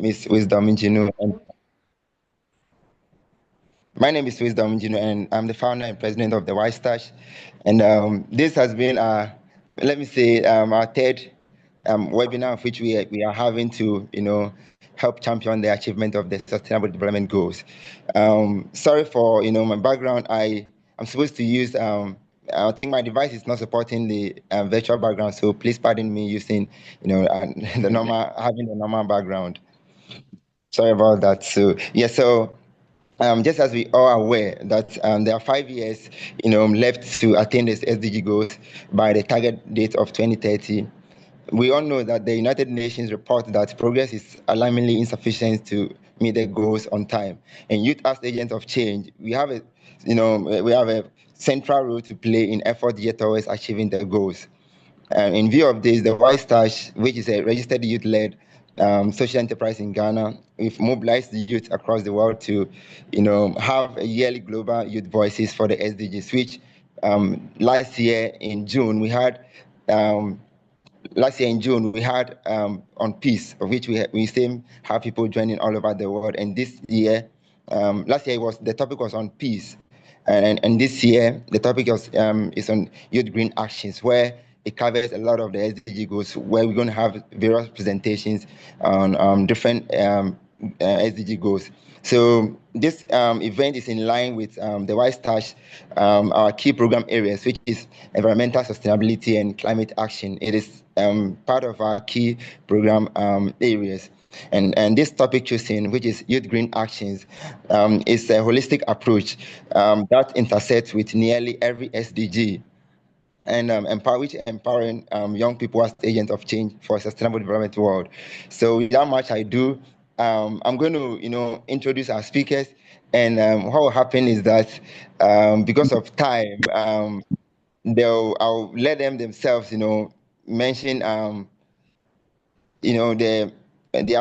name is Wisdom Ingenu, and my name is Wisdom Ingenu, and I'm the founder and president of the White Stash. And this has been let me say, our third webinar, of which we are having to, help champion the achievement of the Sustainable Development Goals. Sorry for, my background. I'm supposed to use. I think my device is not supporting the virtual background, so please pardon me using, the having the normal background. Sorry about that. So yeah, so just as we are aware that there are 5 years, left to attain this SDG goals by the target date of 2030. We all know that the United Nations report that progress is alarmingly insufficient to meet the goals on time. And youth as agents of change, we have a central role to play in effort yet towards achieving the goals. In view of this, the White Stash, which is a registered youth-led social enterprise in Ghana, we've mobilized the youth across the world to, have a yearly global youth voices for the SDGs. Which last year in June we had. On peace, of which we still have people joining all over the world. And this year, last year the topic was on peace, and this year the topic is on youth green actions, where it covers a lot of the SDG goals, where we're going to have various presentations on different SDG goals. So this event is in line with the White Stash, our key program areas, which is environmental sustainability and climate action. It is part of our key program areas. And this topic choosing, which is youth green actions, is a holistic approach that intersects with nearly every SDG, and empowering young people as agents of change for a sustainable development world. So without much ado, I'm going to, introduce our speakers. And what will happen is that because of time, I'll let them themselves, mention, their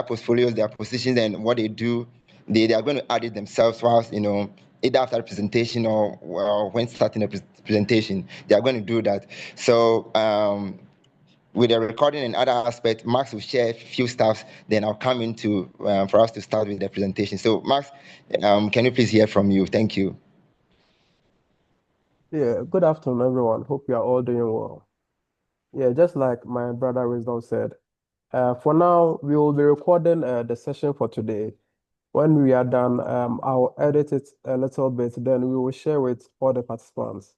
portfolios, their positions, and what they do. They are going to add it themselves whilst, either after the presentation or when starting the presentation, they are going to do that. So with the recording and other aspects, Max will share a few stuff, then I'll come into for us to start with the presentation. So Max, can you please hear from you? Thank you. Yeah, good afternoon, everyone. Hope you are all doing well. Yeah, just like my brother Wisdom said, for now, we will be recording the session for today. When we are done, I'll edit it a little bit, then we will share with all the participants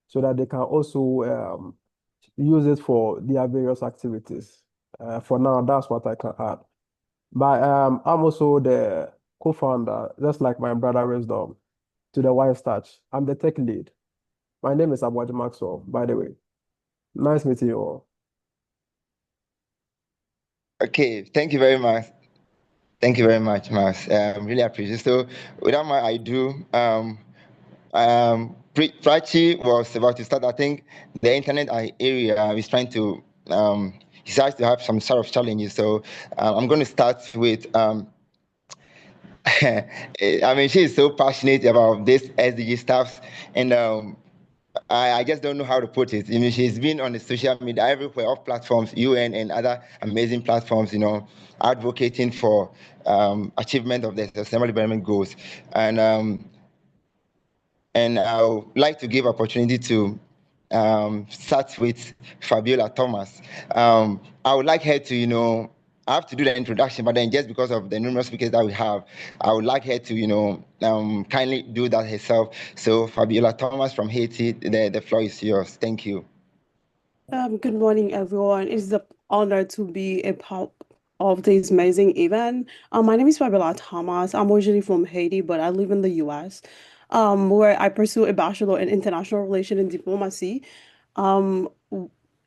so that they can also use it for their various activities. For now, that's what I can add. But I'm also the co-founder, just like my brother Wisdom, to the White Stash. I'm the tech lead. My name is Abwaji Maxwell, by the way. Nice meeting you all. Okay, thank you very much. Thank you very much, Max. Really appreciate it. So without my ado, Prachi was about to start. I think the internet area is trying to, he starts to have some sort of challenges. So I'm going to start with, I mean, she is so passionate about this SDG stuff. And I just don't know how to put it. She's been on the social media everywhere, off platforms, UN and other amazing platforms, advocating for achievement of the Sustainable Development Goals. And I would like to give opportunity to start with Fabiola Thomas. I would like her to, I have to do the introduction, but then just because of the numerous speakers that we have, I would like her to, kindly do that herself. So Fabiola Thomas from Haiti, the floor is yours. Thank you. Good morning, everyone. It's an honor to be a part of this amazing event. My name is Fabiola Thomas. I'm originally from Haiti, but I live in the US, where I pursue a bachelor in international relations and diplomacy. Um,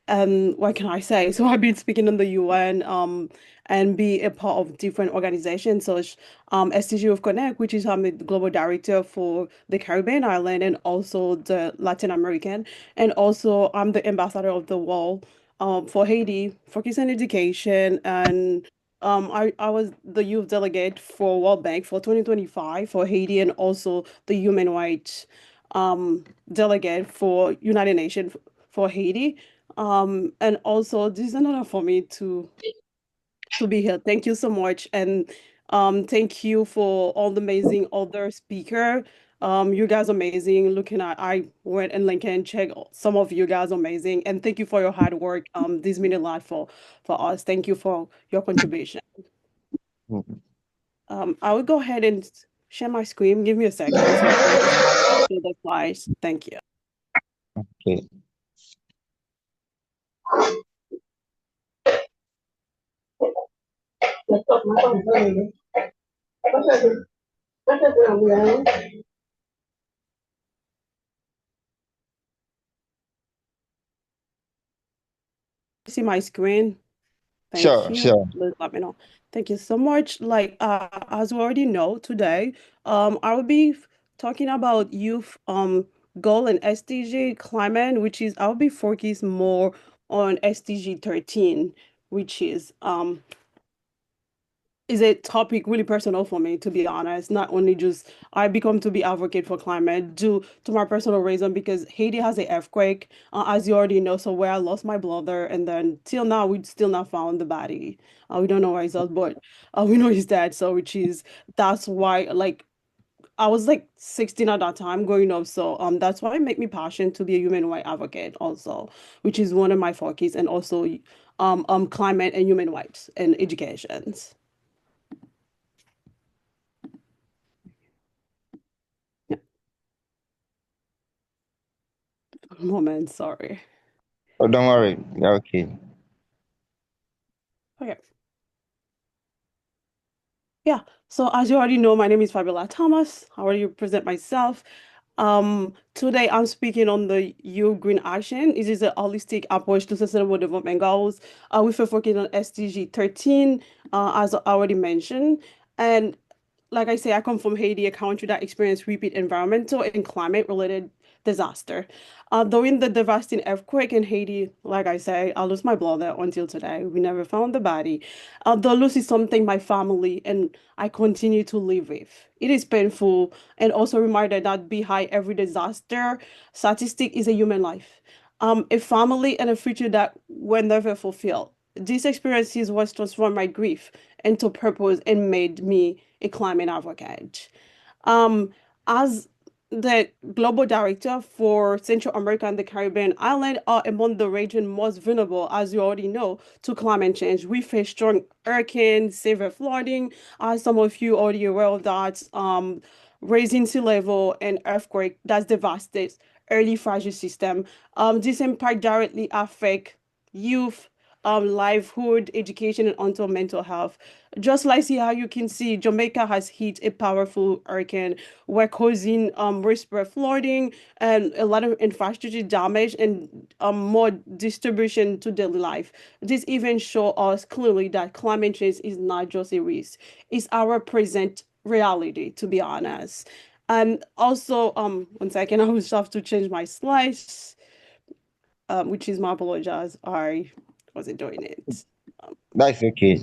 and what can I say? So I've been speaking in the UN, and be a part of different organizations such SDG of Connect, which is I'm the global director for the Caribbean island and also the Latin American, and also I'm the ambassador of the world for Haiti, focus on education, and I was the youth delegate for World Bank for 2025 for Haiti, and also the human rights delegate for United Nations for Haiti. And also this is another for me to to be here. Thank you so much. And thank you for all the amazing other speaker. You guys amazing. Looking at I went and link and check some of you guys amazing. And thank you for your hard work. This means a lot for us. Thank you for your contribution. Mhm. I will go ahead and share my screen. Give me a second so I can just do the slides. Thank you. Okay. See my screen? Thank Sure, you. sure. Please let me know. Thank you so much. Like as we already know today, I will be talking about youth goal and SDG climate, which is I'll be focused more on SDG 13, which is a topic really personal for me, to be honest. Not only just I become to be advocate for climate due to my personal reason because Haiti has an earthquake, as you already know. So where I lost my brother, and then till now we still not found the body. We don't know where he's at, but we know he's dead. So which is that's why like I was like 16 at that time growing up. So that's why it make me passionate to be a human rights advocate also, which is one of my focus, and also climate and human rights and educations. Moment, sorry. Oh, don't worry. Yeah, okay. Okay. Yeah. So as you already know, my name is Fabiola Thomas. I already present myself. Today I'm speaking on the U Green Action. It is a holistic approach to sustainable development goals. We're focusing on SDG 13, as I already mentioned. And like I say, I come from Haiti, a country that experienced repeat environmental and climate-related disaster. During the devastating earthquake in Haiti, like I say, I lost my brother until today. We never found the body. The loss is something my family and I continue to live with. It is painful and also a reminder that behind every disaster, statistic is a human life. A family and a future that were never fulfilled. These experiences was transformed my grief into purpose and made me a climate advocate. Um, as the global director for Central America and the Caribbean island are among the region most vulnerable, as you already know, to climate change. We face strong hurricanes, severe flooding, as some of you already aware of that, raising sea level and earthquake that devastates early fragile system. This impact directly affect youth, livelihood, education, and onto mental health. Just like see how you can see, Jamaica has hit a powerful hurricane, where causing whisper flooding and a lot of infrastructure damage and more distribution to daily life. This even show us clearly that climate change is not just a risk; it's our present reality. To be honest, and also 1 second, I will just have to change my slides, which is my apologize. I wasn't doing it. That's okay.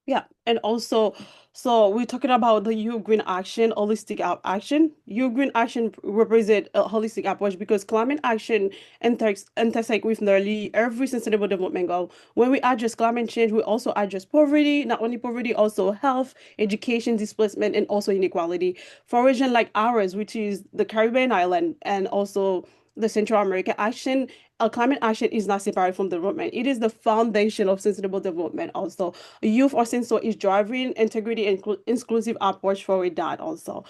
Yeah, and also, so we're talking about the U Green Action, holistic action. U Green Action represent a holistic approach because climate action intersect with nearly every sustainable development goal. When we address climate change, we also address poverty, not only poverty, also health, education, displacement, and also inequality. For a region like ours, which is the Caribbean island, and also the Central America action, climate action is not separate from development. It is the foundation of sustainable development also. Youth also is driving integrity and inclusive approach for that also.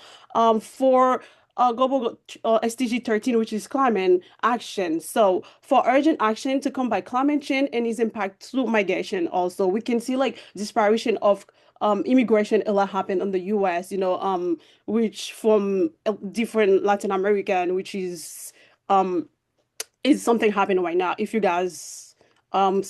For global SDG 13, which is climate action. So for urgent action to combat climate change and its impact to migration also, we can see like disparation of immigration a lot happen in the US, which from different Latin American, which is something happening right now. If you guys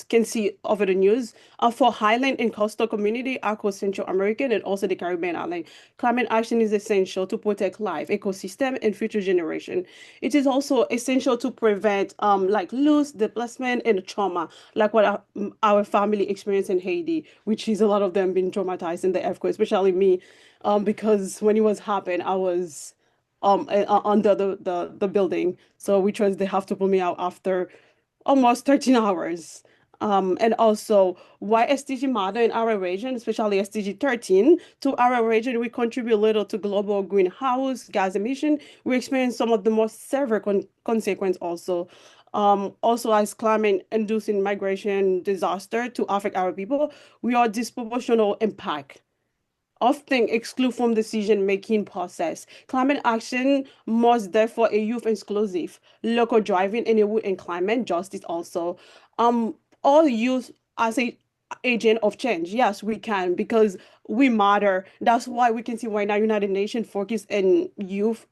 can see over the news. For highland and coastal community across Central American and also the Caribbean island, climate action is essential to protect life, ecosystem, and future generation. It is also essential to prevent like loss, displacement, and trauma, like what our family experienced in Haiti, which is a lot of them been traumatized in the earthquake, especially me, because when it was happened, I was under the building, so which was they have to pull me out after almost 13 hours. And also, why SDG matter in our region, especially SDG 13, to our region, we contribute little to global greenhouse gas emission. We experience some of the most severe consequence also. Also, as climate-inducing migration disaster to affect our people, we are disproportional impact often exclude from decision-making process. Climate action must therefore a youth exclusive, local driving and a wood and climate justice also. All youth as a agent of change. Yes, we can because we matter. That's why we can see right now United Nations focus in youth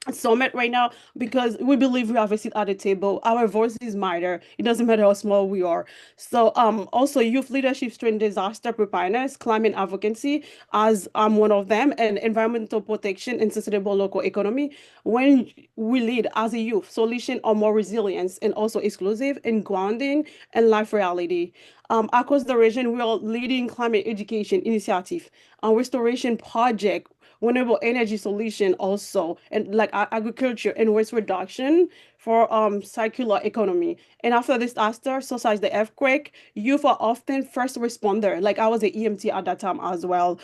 summit right now because we believe we have a seat at the table. Our voices matter. It doesn't matter how small we are. So also youth leadership strength disaster preparedness, climate advocacy as one of them, and environmental protection and sustainable local economy. When we lead as a youth, solution are more resilience and also exclusive and grounding and life reality. Across the region, we are leading climate education initiative, restoration project, renewable energy solution also, and like agriculture and waste reduction for circular economy. And after this disaster, such as the earthquake, youth are often first responder. Like I was an EMT at that time as well.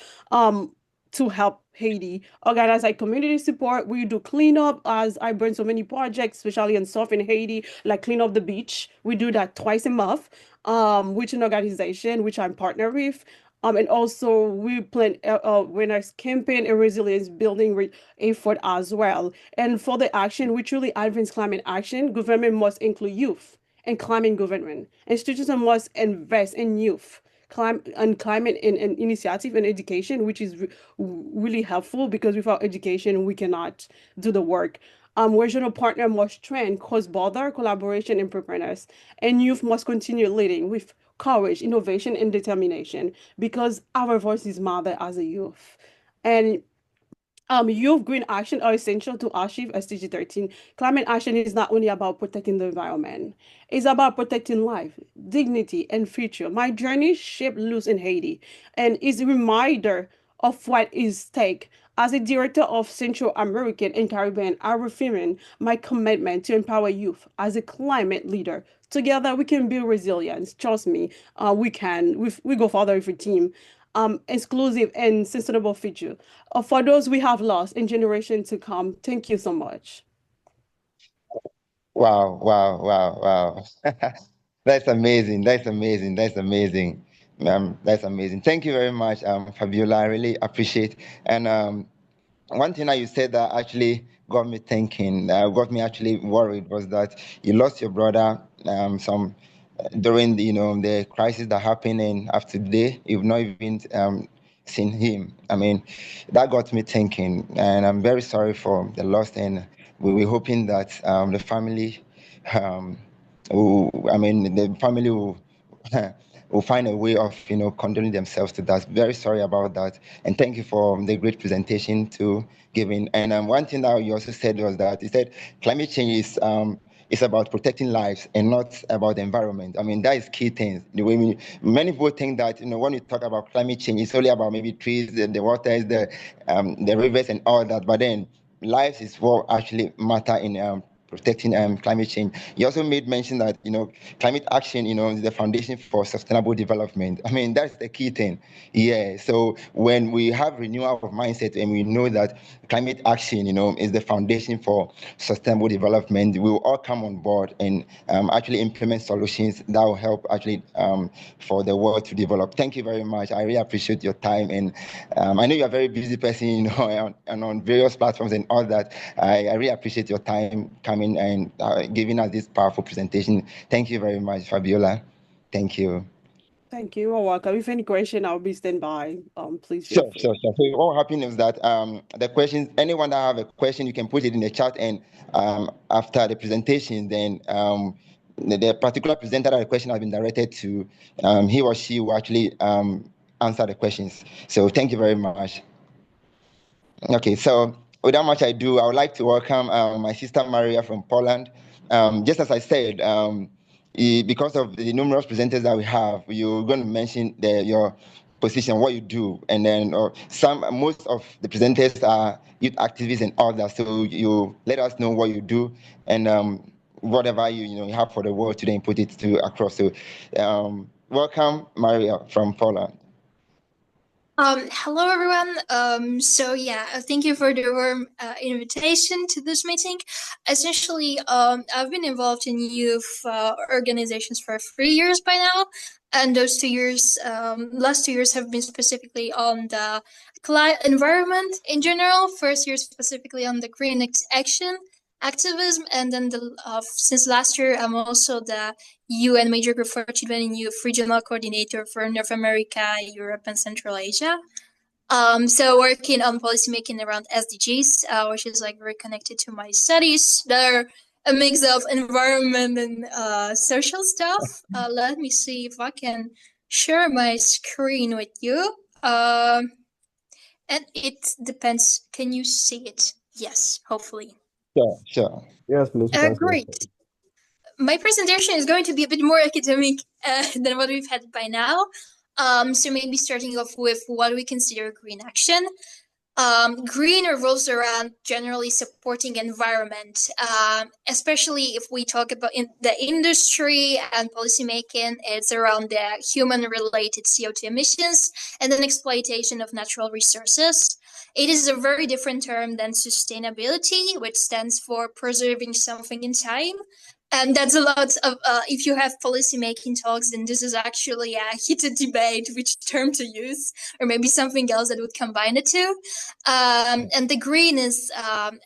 To help Haiti. Organize like community support. We do cleanup as I burn so many projects, especially in southern Haiti, like clean up the beach. We do that twice a month, which an organization which I'm partner with. And also we plan awareness campaign and resilience building effort as well. And for the action, we truly advance climate action. Government must include youth and climate government. Institutions must invest in youth climate and initiative and education, which is really helpful because without education, we cannot do the work. Regional partner must train cross-border collaboration and preparedness, and youth must continue leading with courage, innovation, and determination because our voices matter as a youth. And youth green action are essential to achieve SDG 13. Climate action is not only about protecting the environment, it's about protecting life, dignity, and future. My journey shaped loose in Haiti and is a reminder of what is stake. As a director of Central American and Caribbean, I reaffirm my commitment to empower youth as a climate leader. Together, we can build resilience. Trust me, we can. We go further with a team. Exclusive and sustainable future for those we have lost in generations to come. Thank you so much. Wow, wow, wow, wow. That's amazing. That's amazing. That's amazing. That's amazing. Thank you very much, Fabiola. I really appreciate. And one thing that you said that actually got me thinking, got me actually worried was that you lost your brother some during the, the crisis that happened, and after today you've not even seen him. I mean, that got me thinking, and I'm very sorry for the loss, and we're hoping that the family, the family will will find a way of condoning themselves to that. Very sorry about that, and thank you for the great presentation to giving. And one thing that you also said was that you said climate change is about protecting lives and not about the environment. I mean, that is key thing. The way many people think that when you talk about climate change, it's only about maybe trees, the waters, the rivers, and all that. But then lives is what actually matter in protecting climate change. You also made mention that climate action is the foundation for sustainable development. I mean, that's the key thing. Yeah. So when we have renewal of mindset and we know that climate action is the foundation for sustainable development, we will all come on board and actually implement solutions that will help actually for the world to develop. Thank you very much. I really appreciate your time, and I know you're a very busy person and on various platforms and all that. I really appreciate your time coming and giving us this powerful presentation. Thank you very much, Fabiola. Thank you. Thank you. You're welcome. If any question, I'll be stand by. Please feel free. Sure. So what happened is that the questions, anyone that have a question, you can put it in the chat, and after the presentation, then the particular presenter that the question has been directed to, he or she will actually answer the questions. So thank you very much. Okay, so without much ado, I would like to welcome my sister Maria from Poland. Just as I said, because of the numerous presenters that we have, you're going to mention your position, what you do, and then most of the presenters are youth activists and others. So you let us know what you do and whatever you have for the world today and put it across. So welcome, Maria from Poland. Hello, everyone. So yeah, thank you for the warm invitation to this meeting. Essentially, I've been involved in youth organizations for 3 years by now, and those 2 years, last 2 years have been specifically on the environment in general. First year specifically on the green action activism, and then since last year, I'm also the UN Major Group for Children in Youth Regional Coordinator for North America, Europe, and Central Asia. So working on policymaking around SDGs, which is like very connected to my studies. They're a mix of environment and social stuff. Let me see if I can share my screen with you. And it depends. Can you see it? Yes, hopefully. Sure. Yes, please. Great. My presentation is going to be a bit more academic than what we've had by now. So maybe starting off with what we consider green action. Green revolves around generally supporting environment, especially if we talk about in the industry and policymaking. It's around the human-related CO2 emissions and then exploitation of natural resources. It is a very different term than sustainability, which stands for preserving something in time. And that's a lot of, if you have policymaking talks, then this is actually a heated debate which term to use, or maybe something else that would combine the two. And the green is,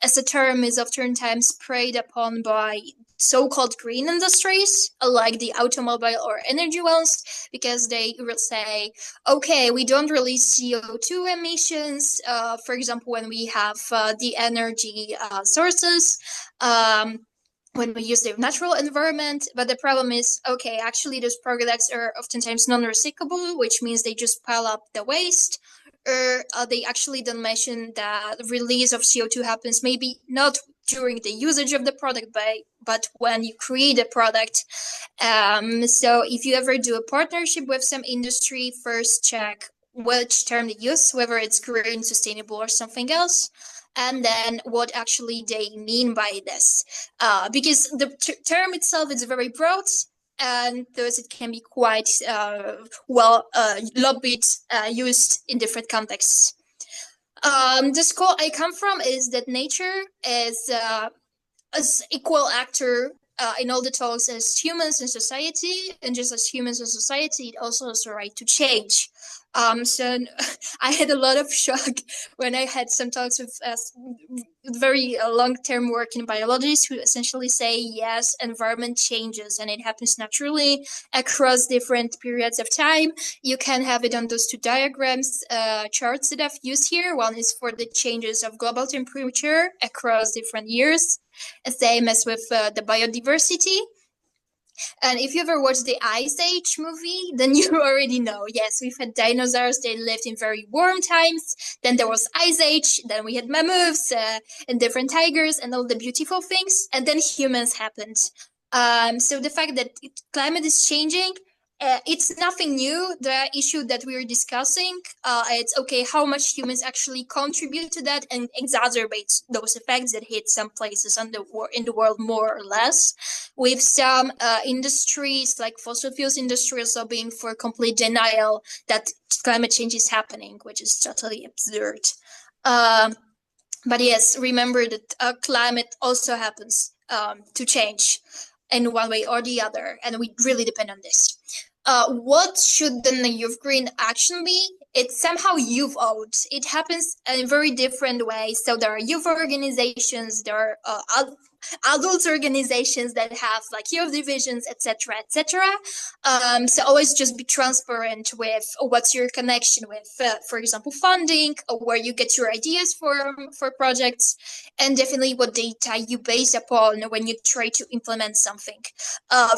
as a term, is oftentimes preyed upon by so-called green industries, like the automobile or energy ones, because they will say, okay, we don't release CO2 emissions, for example, when we have the energy sources, when we use the natural environment, but the problem is, okay, actually those products are oftentimes non-recyclable, which means they just pile up the waste, or they actually don't mention that the release of CO2 happens maybe not during the usage of the product, but when you create a product. So if you ever do a partnership with some industry, first check which term they use, whether it's green, sustainable, or something else, and then what actually they mean by this. Because the term itself is very broad, and thus it can be quite lobbied, used in different contexts. The school I come from is that nature is as equal actor in all the talks as humans in society, and just as humans in society, it also has a right to change. So I had a lot of shock when I had some talks with very long-term working biologists who essentially say, yes, environment changes and it happens naturally across different periods of time. You can have it on those two diagrams, charts that I've used here. One is for the changes of global temperature across different years, same as with the biodiversity. And if you ever watched the Ice Age movie, then you already know. Yes, we've had dinosaurs. They lived in very warm times. Then there was Ice Age. Then we had mammoths and different tigers and all the beautiful things. And then humans happened. So the fact that climate is changing, it's nothing new. The issue that we're discussing, it's okay how much humans actually contribute to that and exacerbates those effects that hit some places in the world more or less. With some industries like fossil fuels industry also being for complete denial that climate change is happening, which is totally absurd. But yes, remember that climate also happens to change in one way or the other, and we really depend on this. What should then the youth green action be? It's somehow youth owned. It happens in very different ways. So there are youth organizations, there are adult organizations that have like youth divisions, etc., etc. So always just be transparent with what's your connection with, for example, funding, or where you get your ideas for projects, and definitely what data you base upon when you try to implement something.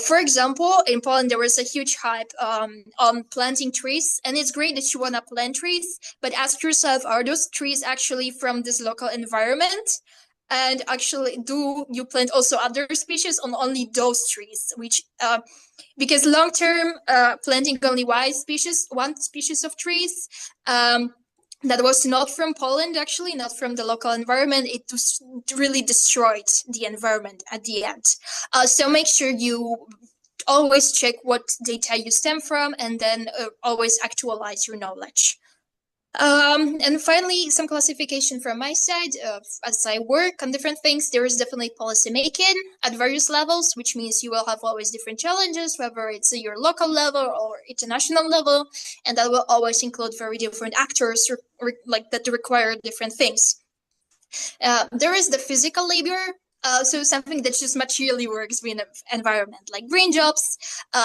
For example, in Poland, there was a huge hype on planting trees, and it's great that you want to plant trees, but ask yourself, are those trees actually from this local environment? And actually, do you plant also other species on only those trees? Which, because long term, planting only one species of trees, that was not from Poland, actually, not from the local environment. It really destroyed the environment at the end. So make sure you always check what data you stem from, and then always actualize your knowledge. And finally, some classification from my side. As I work on different things, there is definitely policy making at various levels, which means you will have always different challenges, whether it's your local level or international level, and that will always include very different actors like that require different things. There is the physical labor. So something that just materially works in an environment, like green jobs.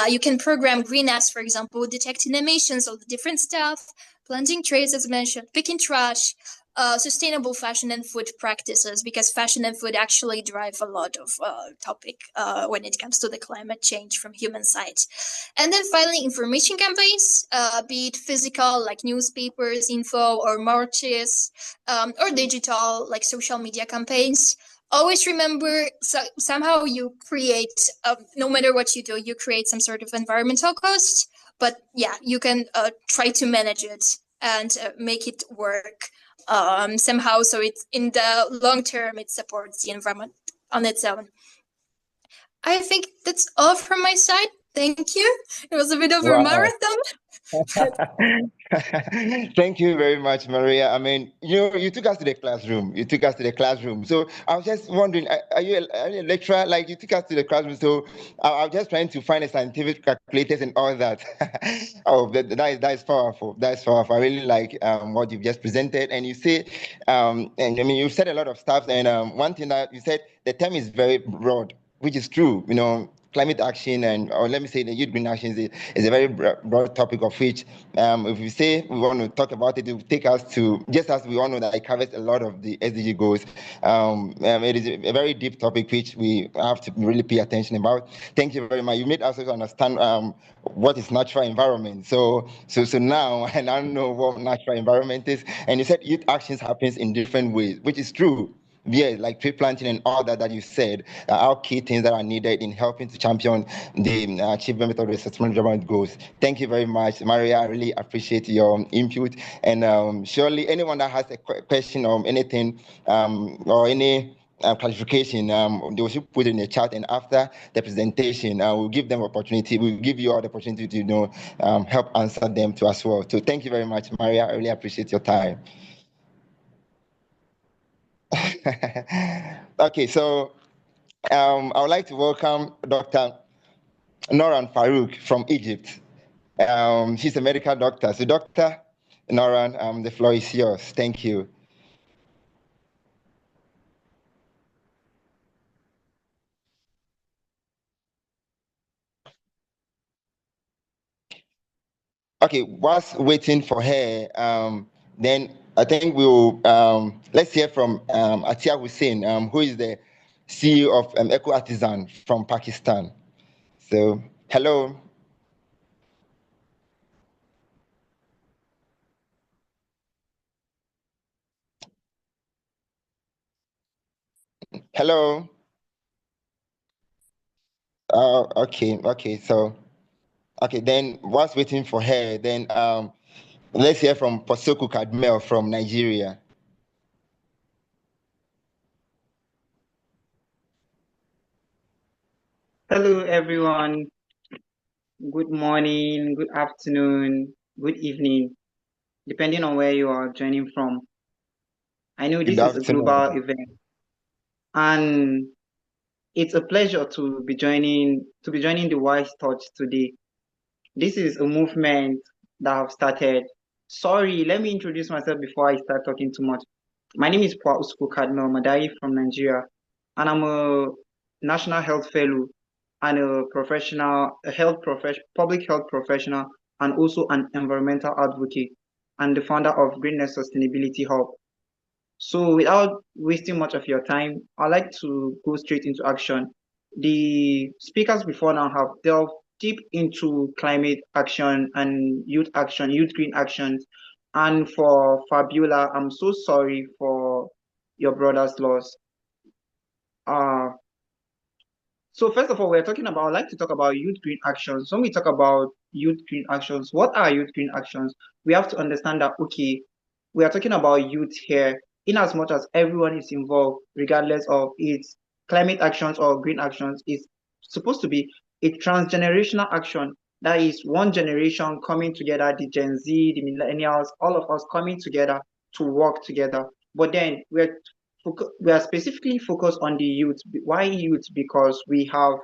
You can program green apps, for example, detecting emissions, all the different stuff, planting trees, as mentioned, picking trash, sustainable fashion and food practices, because fashion and food actually drive a lot of topic when it comes to the climate change from human side. And then finally, information campaigns, be it physical, like newspapers, info, or marches, or digital, like social media campaigns. Always remember, somehow you create, no matter what you do, you create some sort of environmental cost. But yeah, you can try to manage it and make it work somehow, so it's in the long term it supports the environment on its own. I think that's all from my side. Thank you. It was a bit of a marathon. Thank you very much, Maria. I mean, you took us to the classroom. So I was just wondering, are you a lecturer? Like, you took us to the classroom. So I was just trying to find the scientific calculators and all that. Oh, that is powerful. That's powerful. I really like what you've just presented. And you say, and I mean, you've said a lot of stuff. And one thing that you said, the term is very broad, which is true. Climate action or let me say the youth green action is a very broad topic, of which if we say we want to talk about it, it will take us to, just as we all know that it covers a lot of the SDG goals. It is a very deep topic which we have to really pay attention about. Thank you very much. You made us also understand what is natural environment. So now I now know what natural environment is. And you said youth actions happens in different ways, which is true. Yeah, like tree planting and all that you said are key things that are needed in helping to champion the achievement of the sustainable development goals. Thank you very much, Maria. I really appreciate your input. And surely anyone that has a question or anything or any clarification, they should put it in the chat, and after the presentation, we'll give them opportunity. We'll give you all the opportunity to help answer them too as well. So thank you very much, Maria. I really appreciate your time. Okay, so I would like to welcome Dr. Noran Farouk from Egypt. She's a medical doctor. So Dr. Noran, the floor is yours. Thank you. Okay, whilst waiting for her, then I think we'll, let's hear from Atia Hussain, who is the CEO of Eco Artisan from Pakistan. So, hello. Hello. Okay. So, okay, then whilst waiting for her, then let's hear from Posoku Kadmel from Nigeria. Hello, everyone. Good morning, good afternoon, good evening, depending on where you are joining from. I know this is a global event, and it's a pleasure to be joining the Wise Touch today. This is a movement that I've started. Sorry, let me introduce myself before I start talking too much. My name is Usku Kadno Madai from Nigeria, and I'm a national health fellow and a public health professional, and also an environmental advocate, and the founder of Greenness Sustainability Hub. So without wasting much of your time, I'd like to go straight into action. The speakers before now have delved deep into climate action and youth action, youth green actions. And for Fabiola, I'm so sorry for your brother's loss. So first of all, I'd like to talk about youth green actions. When we talk about youth green actions, what are youth green actions? We have to understand that, okay, we are talking about youth here, in as much as everyone is involved, regardless of its climate actions or green actions, is supposed to be a transgenerational action. That is one generation coming together, the Gen Z, the millennials, all of us coming together to work together. But then we are specifically focused on the youth. Why youth? Because we have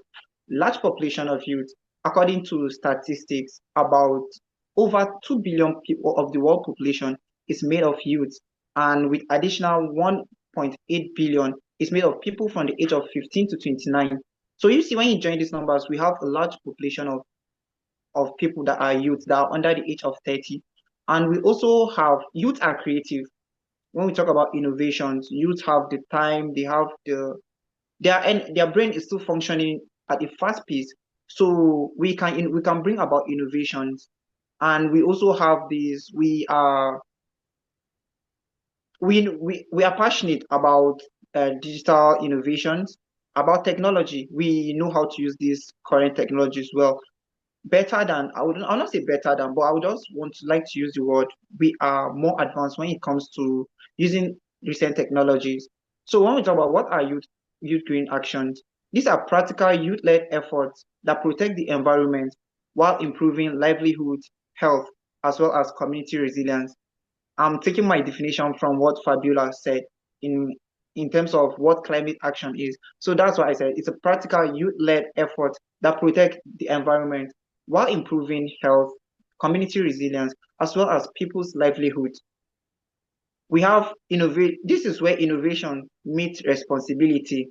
large population of youth. According to statistics, about over 2 billion people of the world population is made of youth, and with additional 1.8 billion is made of people from the age of 15 to 29. So you see, when you join these numbers, we have a large population of people that are youth, that are under the age of 30. And we also have youth are creative. When we talk about innovations, youth have the time, they have their brain is still functioning at a fast pace. So we can bring about innovations. And we also have these, we are passionate about digital innovations, about technology. We know how to use these current technologies well. I'll not say better than, but I would just like to use the word, we are more advanced when it comes to using recent technologies. So when we talk about what are youth green actions, these are practical youth-led efforts that protect the environment while improving livelihood, health, as well as community resilience. I'm taking my definition from what Fabiola said in terms of what climate action is. So that's why I said it's a practical youth-led effort that protect the environment while improving health, community resilience, as well as people's livelihood. We have this is where innovation meets responsibility.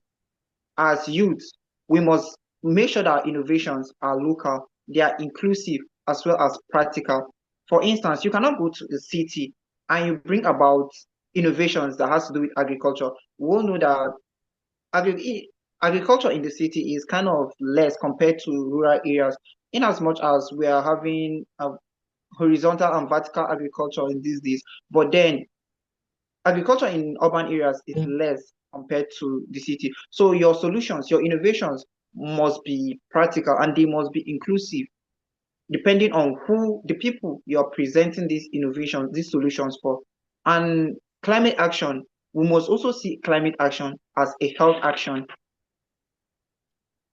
As youth, we must make sure that our innovations are local, they are inclusive, as well as practical. For instance, you cannot go to a city and you bring about innovations that has to do with agriculture. We all know that agriculture in the city is kind of less compared to rural areas, in as much as we are having a horizontal and vertical agriculture in these days. But then agriculture in urban areas is less compared to the city. So your solutions, your innovations must be practical, and they must be inclusive, depending on who the people you're presenting these innovations, these solutions for. And climate action, we must also see climate action as a health action.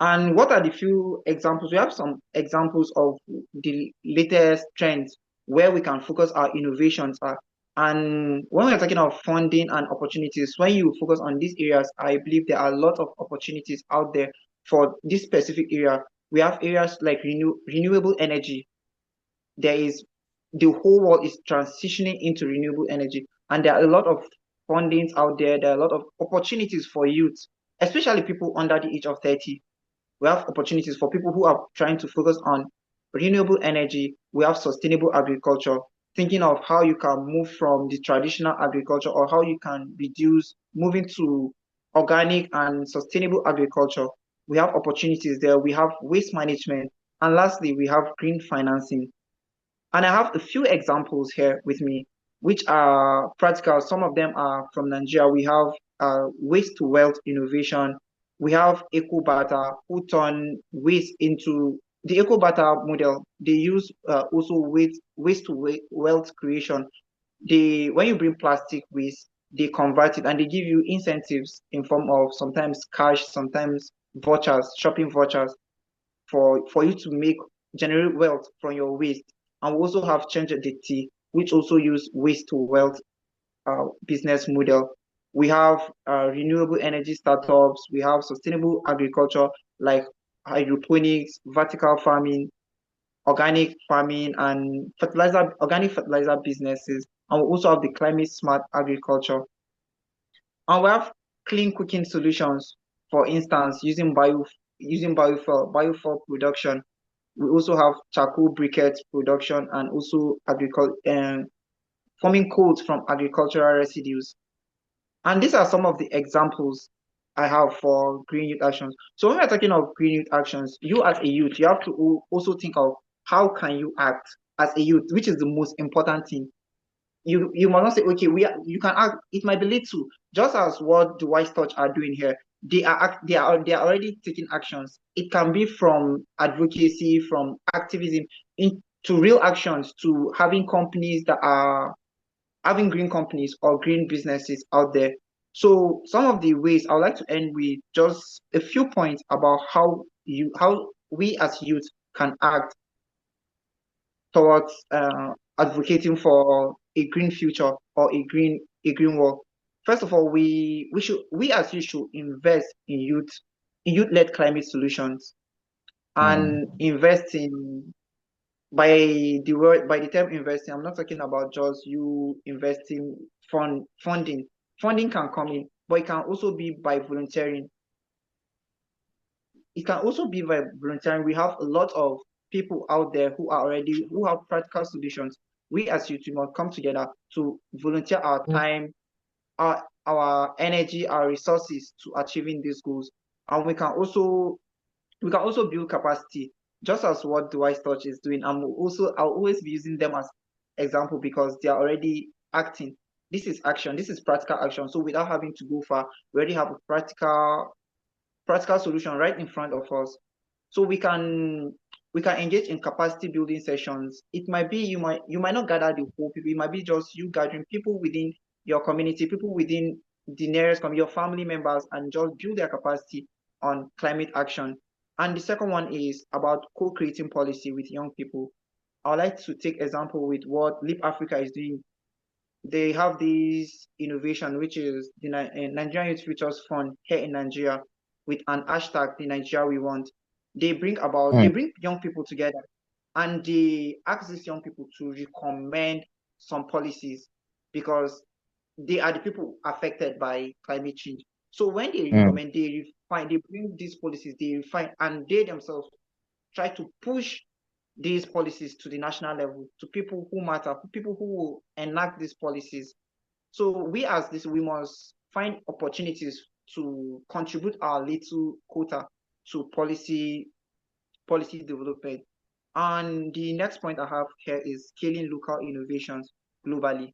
And what are the few examples? We have some examples of the latest trends where we can focus our innovations at. And when we're talking about funding and opportunities, when you focus on these areas, I believe there are a lot of opportunities out there for this specific area. We have areas like renewable energy. The whole world is transitioning into renewable energy, and there are a lot of fundings out there. There are a lot of opportunities for youth, especially people under the age of 30. We have opportunities for people who are trying to focus on renewable energy. We have sustainable agriculture, thinking of how you can move from the traditional agriculture, or how you can moving to organic and sustainable agriculture. We have opportunities there. We have waste management. And lastly, we have green financing. And I have a few examples here with me, which are practical. Some of them are from Nigeria. We have waste to wealth innovation. We have EcoBata, who turn waste into the EcoBata model. They use also waste to wealth creation. When you bring plastic waste, they convert it and they give you incentives in form of sometimes cash, sometimes vouchers, shopping vouchers for you to generate wealth from your waste. And we also have Change the Tea, which also use waste to wealth business model. We have renewable energy startups. We have sustainable agriculture like hydroponics, vertical farming, organic farming, and organic fertilizer businesses. And we also have the climate smart agriculture. And we have clean cooking solutions. For instance, using biofuel production. We also have charcoal briquette production and also forming coals from agricultural residues. And these are some of the examples I have for green youth actions. So when we're talking of green youth actions, you as a youth, you have to also think of how can you act as a youth, which is the most important thing. You must not say, okay, you can act. It might be little, just as what the Wise Touch are doing here. They are already taking actions. It can be from advocacy, from activism, into real actions, to having companies that are having green companies or green businesses out there. So some of the ways I would like to end with just a few points about how we as youth can act towards advocating for a green future or a green world. First of all, we as youth should invest in youth-led climate solutions and invest in by the term investing, I'm not talking about just you investing funding. Funding can come in, but it can also be by volunteering. It can also be by volunteering. We have a lot of people out there who have practical solutions. We as youth must come together to volunteer our time, our energy, our resources to achieving these goals. And we can also build capacity, just as what the Wise Touch is doing. I'll always be using them as example because they are already acting. This is action. This is practical action. So without having to go far, we already have a practical solution right in front of us. So we can engage in capacity building sessions. It might be you might not gather the whole people. It might be just you gathering people within your community, people within the nearest your family members, and just build their capacity on climate action. And the second one is about co-creating policy with young people. I would like to take example with what Leap Africa is doing. They have this innovation, which is the Nigerian Youth Futures Fund here in Nigeria, with an hashtag, the Nigeria we want. They bring young people together, and they ask these young people to recommend some policies because they are the people affected by climate change. So when they recommend, they bring these policies, they refine, and they themselves try to push these policies to the national level, to people who matter, people who will enact these policies. So we must find opportunities to contribute our little quota to policy development. And the next point I have here is scaling local innovations globally.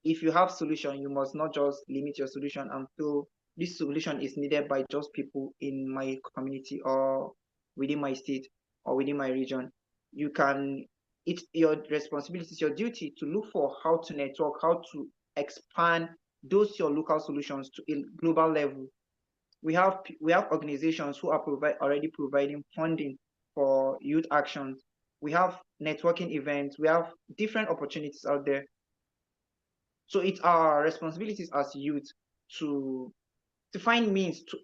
If you have solution, you must not just limit your solution and feel this solution is needed by just people in my community or within my state or within my region. It's your responsibility, it's your duty to look for how to network, how to expand your local solutions to a global level. We have organizations who are already providing funding for youth actions. We have networking events. We have different opportunities out there. So it's our responsibilities as youth to find means to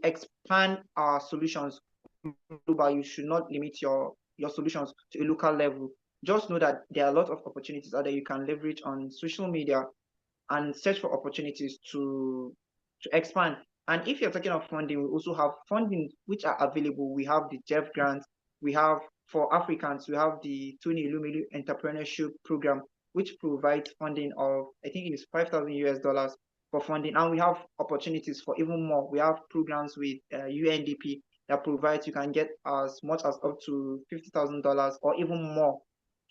expand our solutions global. You should not limit your solutions to a local level. Just know that there are a lot of opportunities out there you can leverage on social media and search for opportunities to expand. And if you're talking of funding, we also have funding which are available. We have the Jeff grants. We have, for Africans, we have the Tony Elumelu Entrepreneurship Program, which provides funding of, I think it is $5,000 for funding. And we have opportunities for even more. We have programs with UNDP that provides, you can get as much as up to $50,000 or even more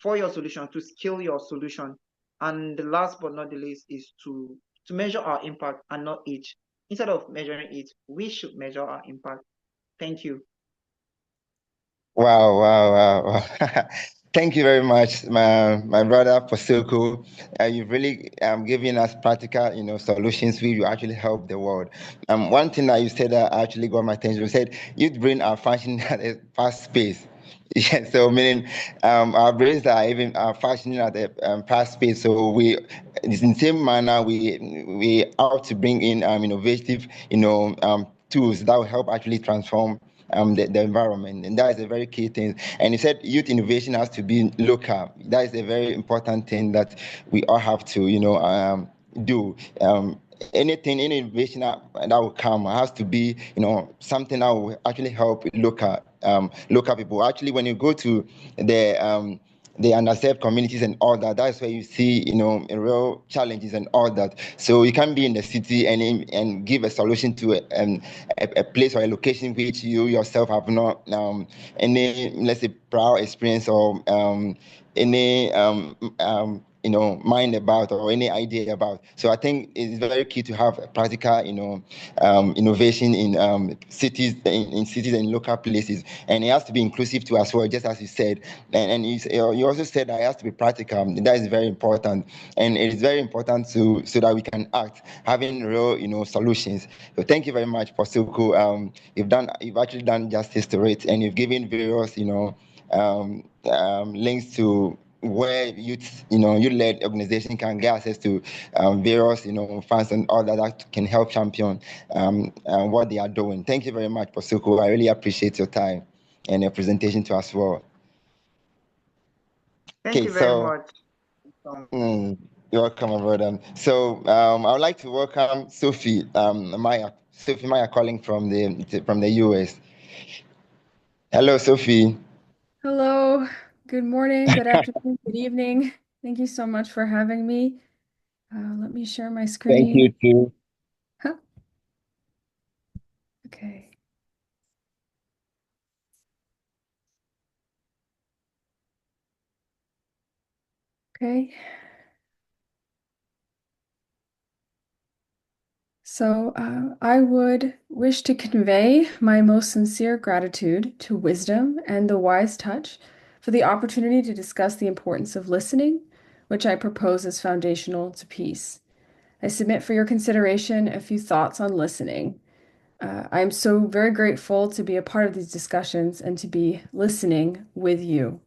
for your solution, to scale your solution. And the last but not the least is to measure our impact and not age. Instead of measuring it, we should measure our impact. Thank you. Wow. Thank you very much, my brother Posoko. You've really given us practical, solutions where you actually help the world. One thing that you said that actually got my attention, you said youth brain are functioning at a fast pace. Yeah, so meaning our brains are even functioning at a fast pace. So it's in the same manner we ought to bring in innovative, tools that will help actually transform the environment, and that is a very key thing. And he said youth innovation has to be local. That is a very important thing that we all have to do. anything, any innovation that will come has to be, something that will actually help local people. Actually, when you go to the underserved communities and all that, that's where you see, real challenges and all that. So you can't be in the city and give a solution to a place or a location which you yourself have not any, let's say, prior experience or any mind about or any idea about. So I think it's very key to have a practical, innovation in cities, in cities and local places, and it has to be inclusive too as well, just as you said. And you also said that it has to be practical. That is very important, and it is very important so that we can act, having real, solutions. So thank you very much, Posilko. You've actually done justice to it, and you've given various, links to where youth-led organization can get access to various, funds and all that can help champion what they are doing. Thank you very much, Posilko. I really appreciate your time and your presentation to us well. Thank you very much. You're welcome, my brother. So I would like to welcome Sophie Maya. Sophie Maya calling from the US. Hello, Sophie. Hello, good morning, good afternoon, good evening. Thank you so much for having me. Let me share my screen. Thank you too. Huh. Okay. Okay. So I would wish to convey my most sincere gratitude to Wisdom and the Wise Touch for the opportunity to discuss the importance of listening, which I propose as foundational to peace. I submit for your consideration a few thoughts on listening. I am so very grateful to be a part of these discussions and to be listening with you.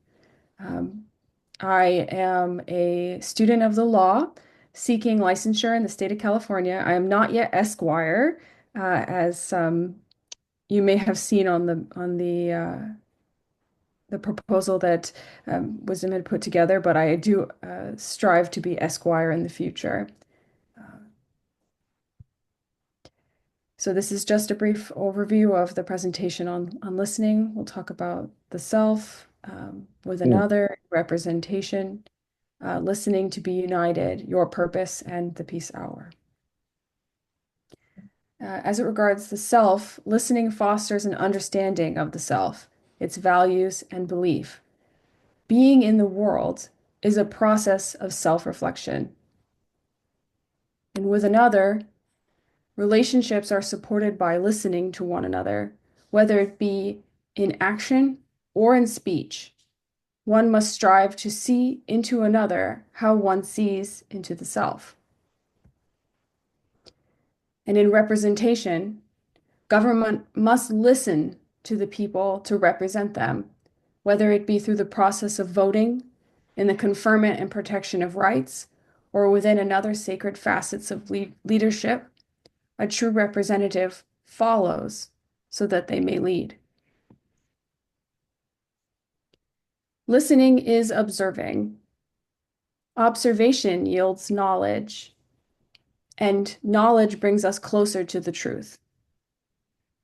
I am a student of the law seeking licensure in the state of California. I am not yet Esquire, as you may have seen on the proposal that Wisdom had put together, but I do strive to be Esquire in the future. So this is just a brief overview of the presentation on listening. We'll talk about the self with another representation, listening to be united, your purpose, and the peace hour. As it regards the self, listening fosters an understanding of the self, its values and belief. Being in the world is a process of self-reflection. And with another, relationships are supported by listening to one another, whether it be in action or in speech. One must strive to see into another how one sees into the self. And in representation, government must listen to the people to represent them, whether it be through the process of voting, in the conferment and protection of rights, or within another sacred facets of leadership. A true representative follows so that they may lead. Listening is observing. Observation yields knowledge, and knowledge brings us closer to the truth.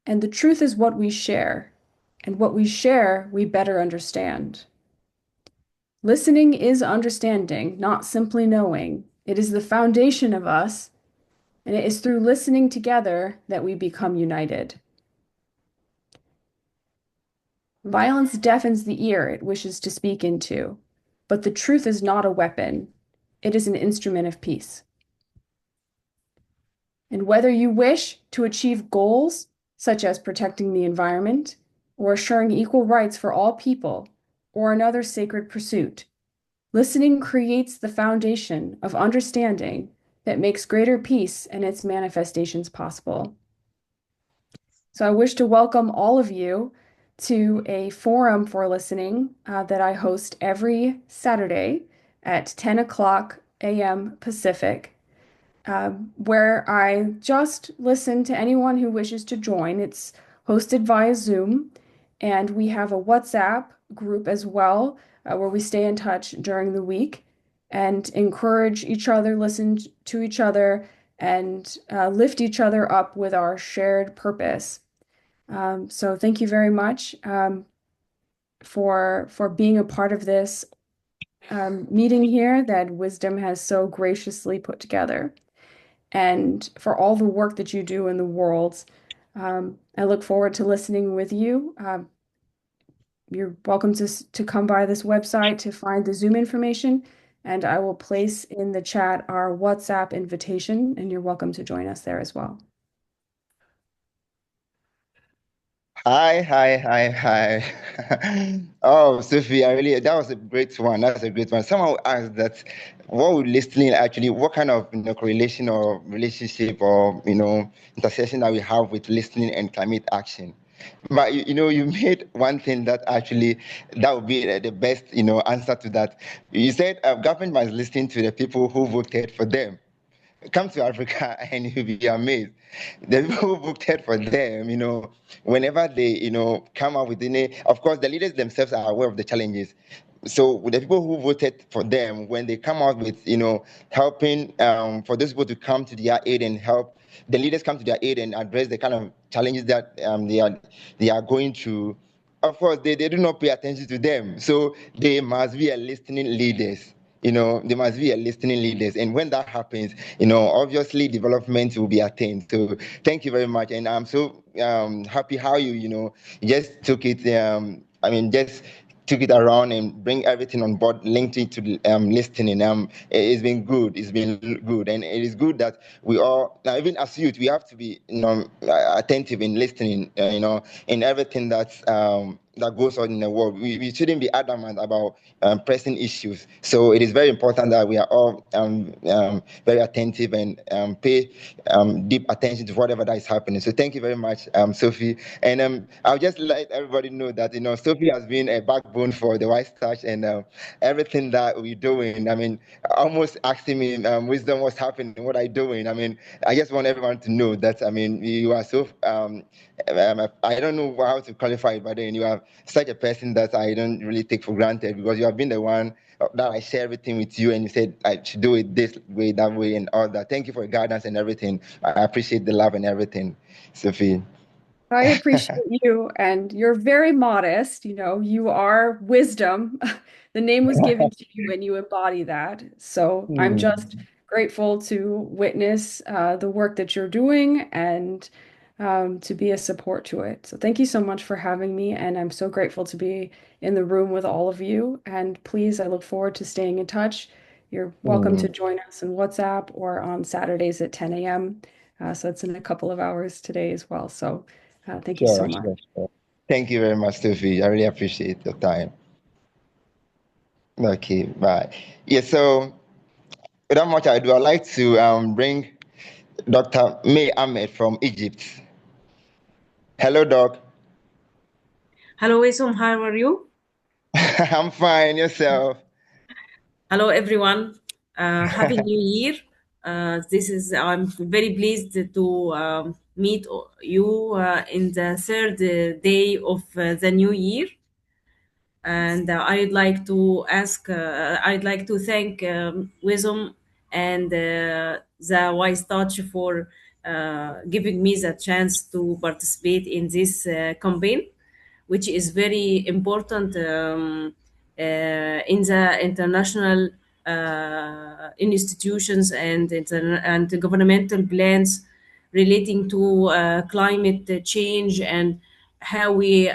And the truth is what we share, and what we share, we better understand. Listening is understanding, not simply knowing. It is the foundation of us, and it is through listening together that we become united. Violence deafens the ear it wishes to speak into, but the truth is not a weapon. It is an instrument of peace. And whether you wish to achieve goals such as protecting the environment or assuring equal rights for all people or another sacred pursuit, listening creates the foundation of understanding that makes greater peace and its manifestations possible. So I wish to welcome all of you to a forum for listening that I host every Saturday at 10 o'clock a.m. Pacific, where I just listen to anyone who wishes to join. It's hosted via Zoom, and we have a WhatsApp group as well, where we stay in touch during the week and encourage each other, listen to each other, and lift each other up with our shared purpose. So thank you very much for being a part of this meeting here that Wisdom has so graciously put together, and for all the work that you do in the world. I look forward to listening with you. You're welcome to come by this website to find the Zoom information, and I will place in the chat our WhatsApp invitation, and you're welcome to join us there as well. Hi. Oh, Sophie, that was a great one. That's a great one. Someone asked that what would listening actually, what kind of correlation or relationship or intersection that we have with listening and climate action. But you made one thing that actually that would be the best answer to that. You said government must listen to the people who voted for them. Come to Africa and you'll be amazed. The people who voted for them, whenever they, come up with any, of course, the leaders themselves are aware of the challenges. So the people who voted for them, when they come out with, helping for those people to come to their aid and help, the leaders come to their aid and address the kind of challenges that they are going through. Of course, they do not pay attention to them. So they must be a listening leaders. There must be a listening leaders. And when that happens, obviously development will be attained. So thank you very much. And I'm so happy how you just took it, just took it around and bring everything on board, linked it to listening. It's been good. It's been good. And it is good that we all, now even as youth, we have to be, attentive in listening, in everything that's, that goes on in the world. We shouldn't be adamant about pressing issues. So it is very important that we are all very attentive and pay deep attention to whatever that is happening. So thank you very much, Sophie. And I'll just let everybody know that Sophie has been a backbone for the White Touch and everything that we're doing. I mean, almost asking me, Wisdom, what's happening? What are you doing? I mean, I just want everyone to know that you are so. I don't know how to qualify it, but then you are such a person that I don't really take for granted, because you have been the one that I share everything with you, and you said I should do it this way, that way, and all that. Thank you for your guidance and everything. I appreciate the love and everything, Sophie. I appreciate you, and you're very modest. You are Wisdom. The name was given to you, and you embody that. So I'm just grateful to witness the work that you're doing and to be a support to it. So thank you so much for having me, and I'm so grateful to be in the room with all of you. And please, I look forward to staying in touch. You're welcome to join us on WhatsApp or on Saturdays at 10 a.m. So it's in a couple of hours today as well. So thank you so much. Sure. Thank you very much, Sophie. I really appreciate your time. Okay, bye. Yeah, so without much ado, I'd like to bring Dr. May Ahmed from Egypt. Hello, Doc. Hello, Wisdom. How are you? I'm fine. Yourself? Hello, everyone. Happy New Year. I'm very pleased to meet you in the third day of the new year. And I'd like to thank Wisdom and the Wise Touch for giving me the chance to participate in this campaign, which is very important in the international institutions and governmental plans relating to climate change and how we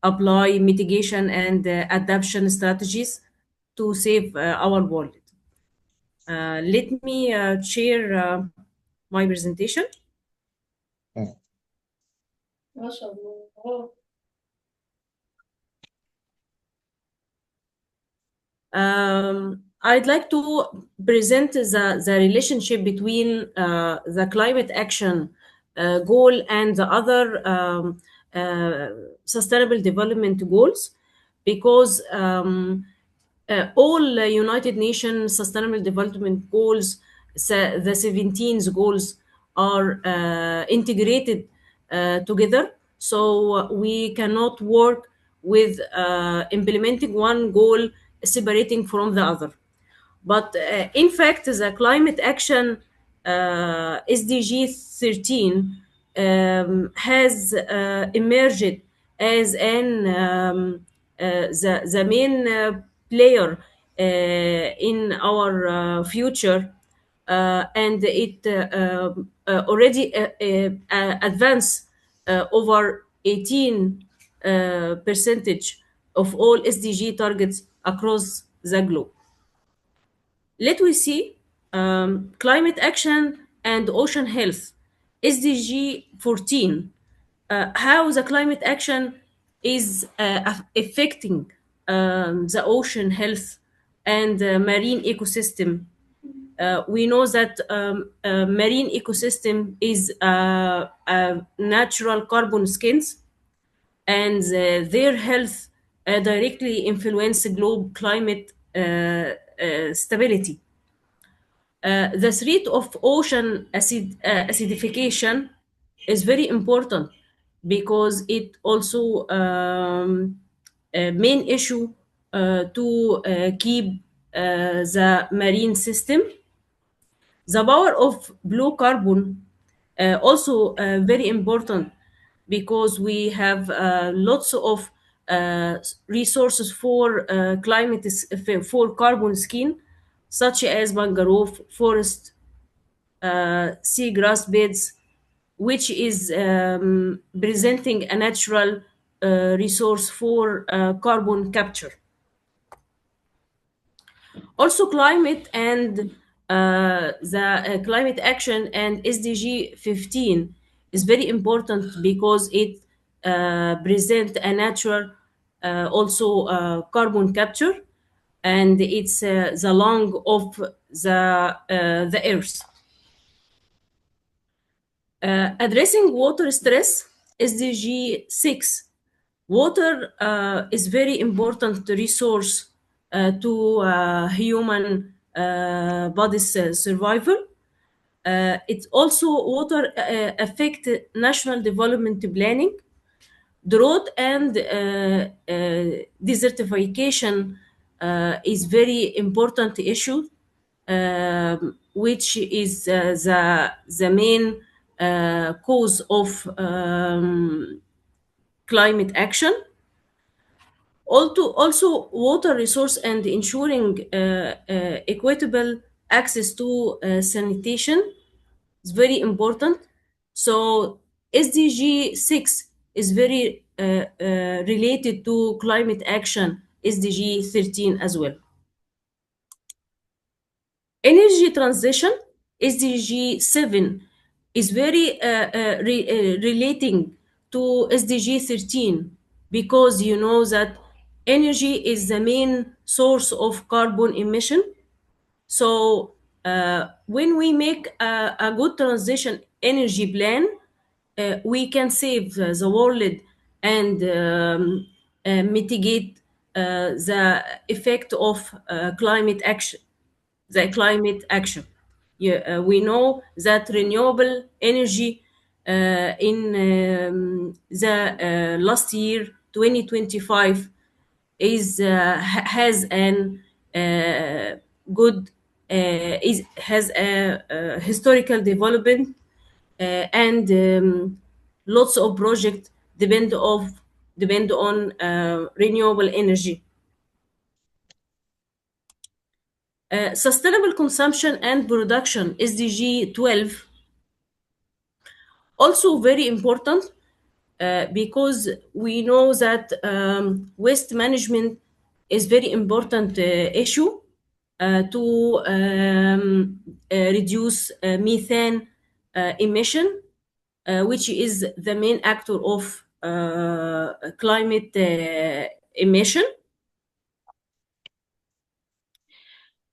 apply mitigation and adaptation strategies to save our world. Let me share my presentation. I'd like to present the relationship between the climate action goal and the other sustainable development goals, because all United Nations Sustainable Development Goals, the 17 goals, are integrated together. So we cannot work with implementing one goal separating from the other. But in fact, the climate action SDG 13 has emerged as the main player in our future, and it already advanced over 18 percentage of all SDG targets across the globe. Let we see climate action and ocean health, SDG 14, how the climate action is affecting the ocean health and marine ecosystem. We know that marine ecosystem is natural carbon skins, and their health directly influence globe climate stability. The threat of ocean acidification is very important because it also a main issue to keep the marine system. The power of blue carbon also very important because we have lots of resources for for carbon skin, such as mangrove forest, seagrass beds, which is presenting a natural resource for carbon capture. Also, climate and the climate action and SDG 15 is very important because it present a natural carbon capture, and it's the lung of the earth. Addressing water stress, SDG 6. Water is very important resource to human body's survival. It also water affect national development planning. Drought and desertification is very important issue, which is the main cause of climate action. Also, water resource and ensuring equitable access to sanitation is very important. So SDG 6 is very related to climate action, SDG 13 as well. Energy transition, SDG 7, is very relating to SDG 13 because you know that energy is the main source of carbon emission. So when we make a good transition energy plan, we can save the world and mitigate the effect of climate action. Yeah, we know that renewable energy in the last year, 2025, has an good has a historical development, and lots of projects depend on renewable energy. Sustainable consumption and production, SDG 12, also very important because we know that waste management is very important issue to reduce methane emission, which is the main actor of climate emission.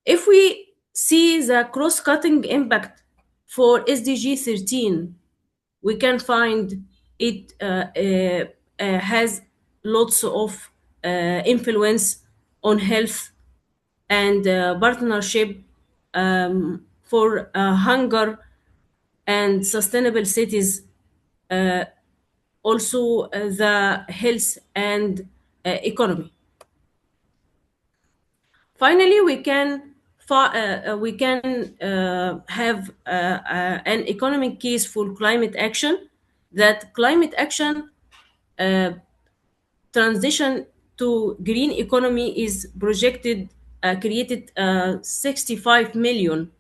If we see the cross-cutting impact for SDG 13, we can find it has lots of influence on health and partnership for hunger and sustainable cities, also the health and economy. Finally, we can we can have an economic case for climate action. That climate action transition to green economy is projected created 65 million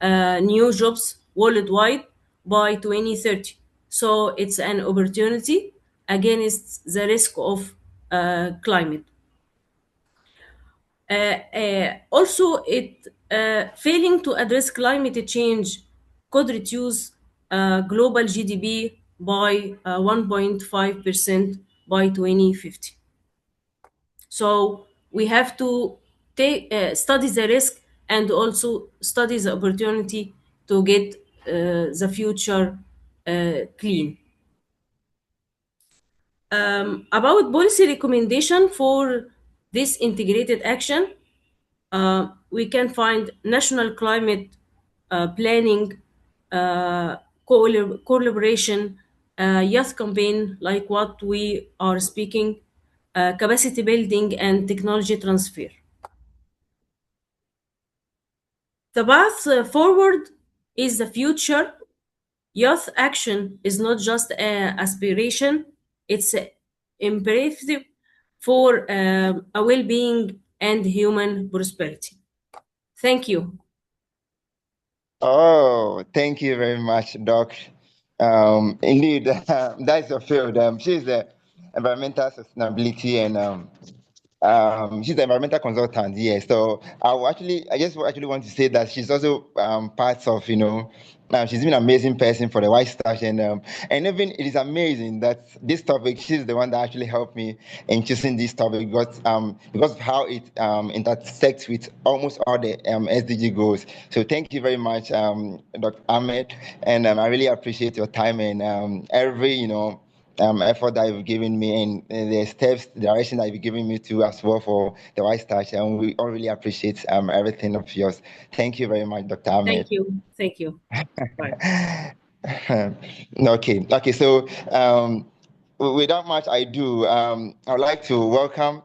new jobs worldwide by 2030. So it's an opportunity against the risk of climate. Also, it failing to address climate change could reduce global GDP by 1.5% by 2050. So we have to take study the risk and also study the opportunity to get the future clean. About policy recommendation for this integrated action, we can find national climate planning, collaboration, youth campaign like what we are speaking, capacity building, and technology transfer. The path forward is the future. Youth action is not just an aspiration, it's imperative for a well being and human prosperity. Thank you. Oh, thank you very much, Doc. Indeed, that's your field. She's the environmental sustainability and she's the environmental consultant. Yes. So I just actually want to say that she's also part of, she's been an amazing person for the White Stash, and even it is amazing that this topic, she's the one that actually helped me in choosing this topic because of how it intersects with almost all the SDG goals. So thank you very much, Dr. Ahmed, and I really appreciate your time and every effort that you've given me and the steps, the direction that you've given me to as well for the White Stash, and we all really appreciate everything of yours. Thank you very much, Dr. Ahmed. Thank you. Thank you. Bye. Okay. So without much ado, I'd like to welcome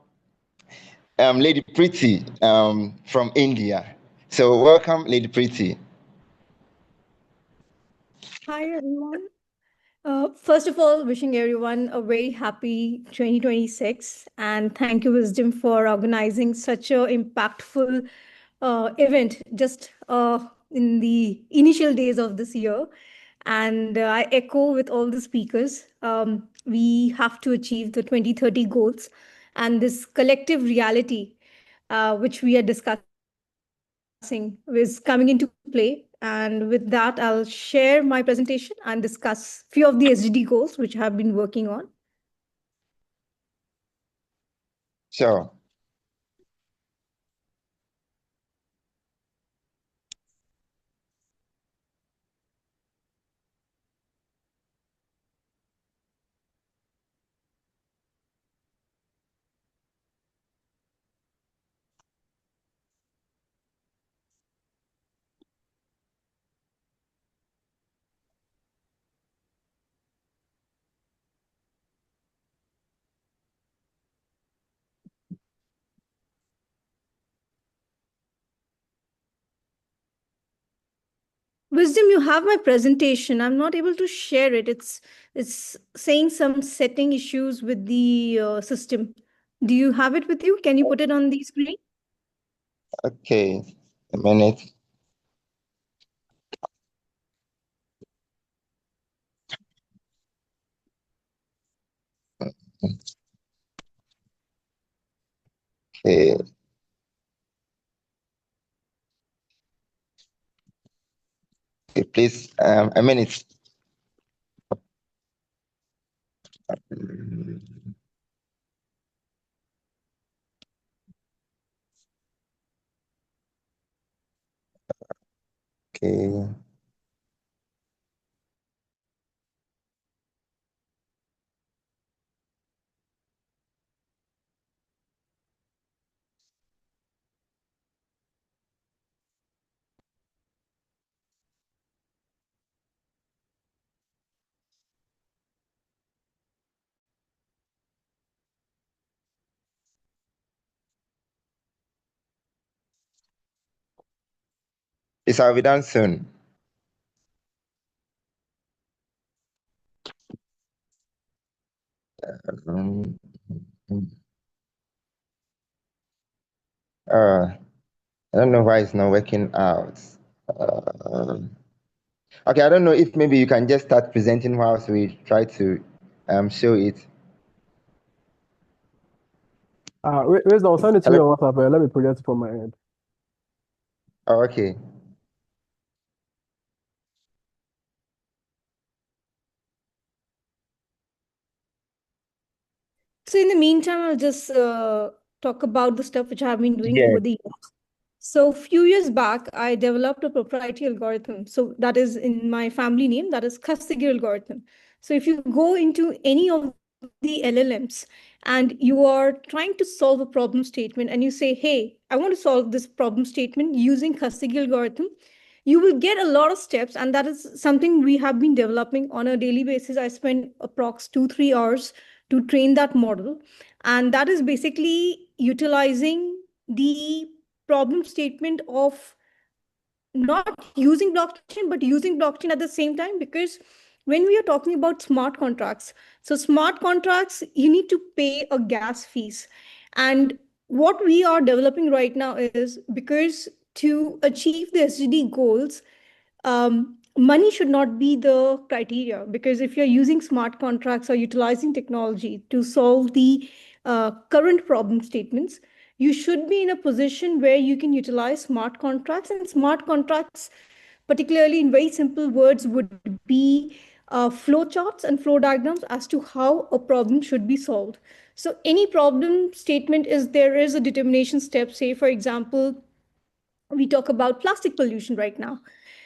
Lady Pretty from India. So welcome, Lady Pretty. Hi, everyone. First of all, wishing everyone a very happy 2026. And thank you, Wisdom, for organizing such a impactful event just in the initial days of this year. And I echo with all the speakers. We have to achieve the 2030 goals and this collective reality, which we are discussing, is coming into play. And with that, I'll share my presentation and discuss few of the SDG goals which I have been working on. Sure. Wisdom, you have my presentation. I'm not able to share it. It's saying some setting issues with the system. Do you have it with you? Can you put it on the screen? Okay, a minute. Okay. Okay, please, a minute. Okay. It shall be done soon. I don't know why it's not working out. Okay, I don't know if maybe you can just start presenting whilst we try to show it. Wisdom, send it to me Hello? on WhatsApp and let me project it from my end. Oh, okay. So in the meantime, I'll just talk about the stuff which I've been doing Yeah. over the years. So a few years back, I developed a proprietary algorithm. So that is in my family name, that is Kastigir algorithm. So if you go into any of the LLMs and you are trying to solve a problem statement and you say, hey, I want to solve this problem statement using Kastigir algorithm, you will get a lot of steps. And that is something we have been developing on a daily basis. I spend approx 2-3 hours to train that model. And that is basically utilizing the problem statement of not using blockchain, but using blockchain at the same time. Because when we are talking about smart contracts, so smart contracts, you need to pay a gas fees. And what we are developing right now is, because to achieve the SDG goals, money should not be the criteria, because if you're using smart contracts or utilizing technology to solve the current problem statements, you should be in a position where you can utilize smart contracts. And smart contracts, particularly in very simple words, would be flow charts and flow diagrams as to how a problem should be solved. So any problem statement is, there is a determination step. Say, for example, we talk about plastic pollution right now.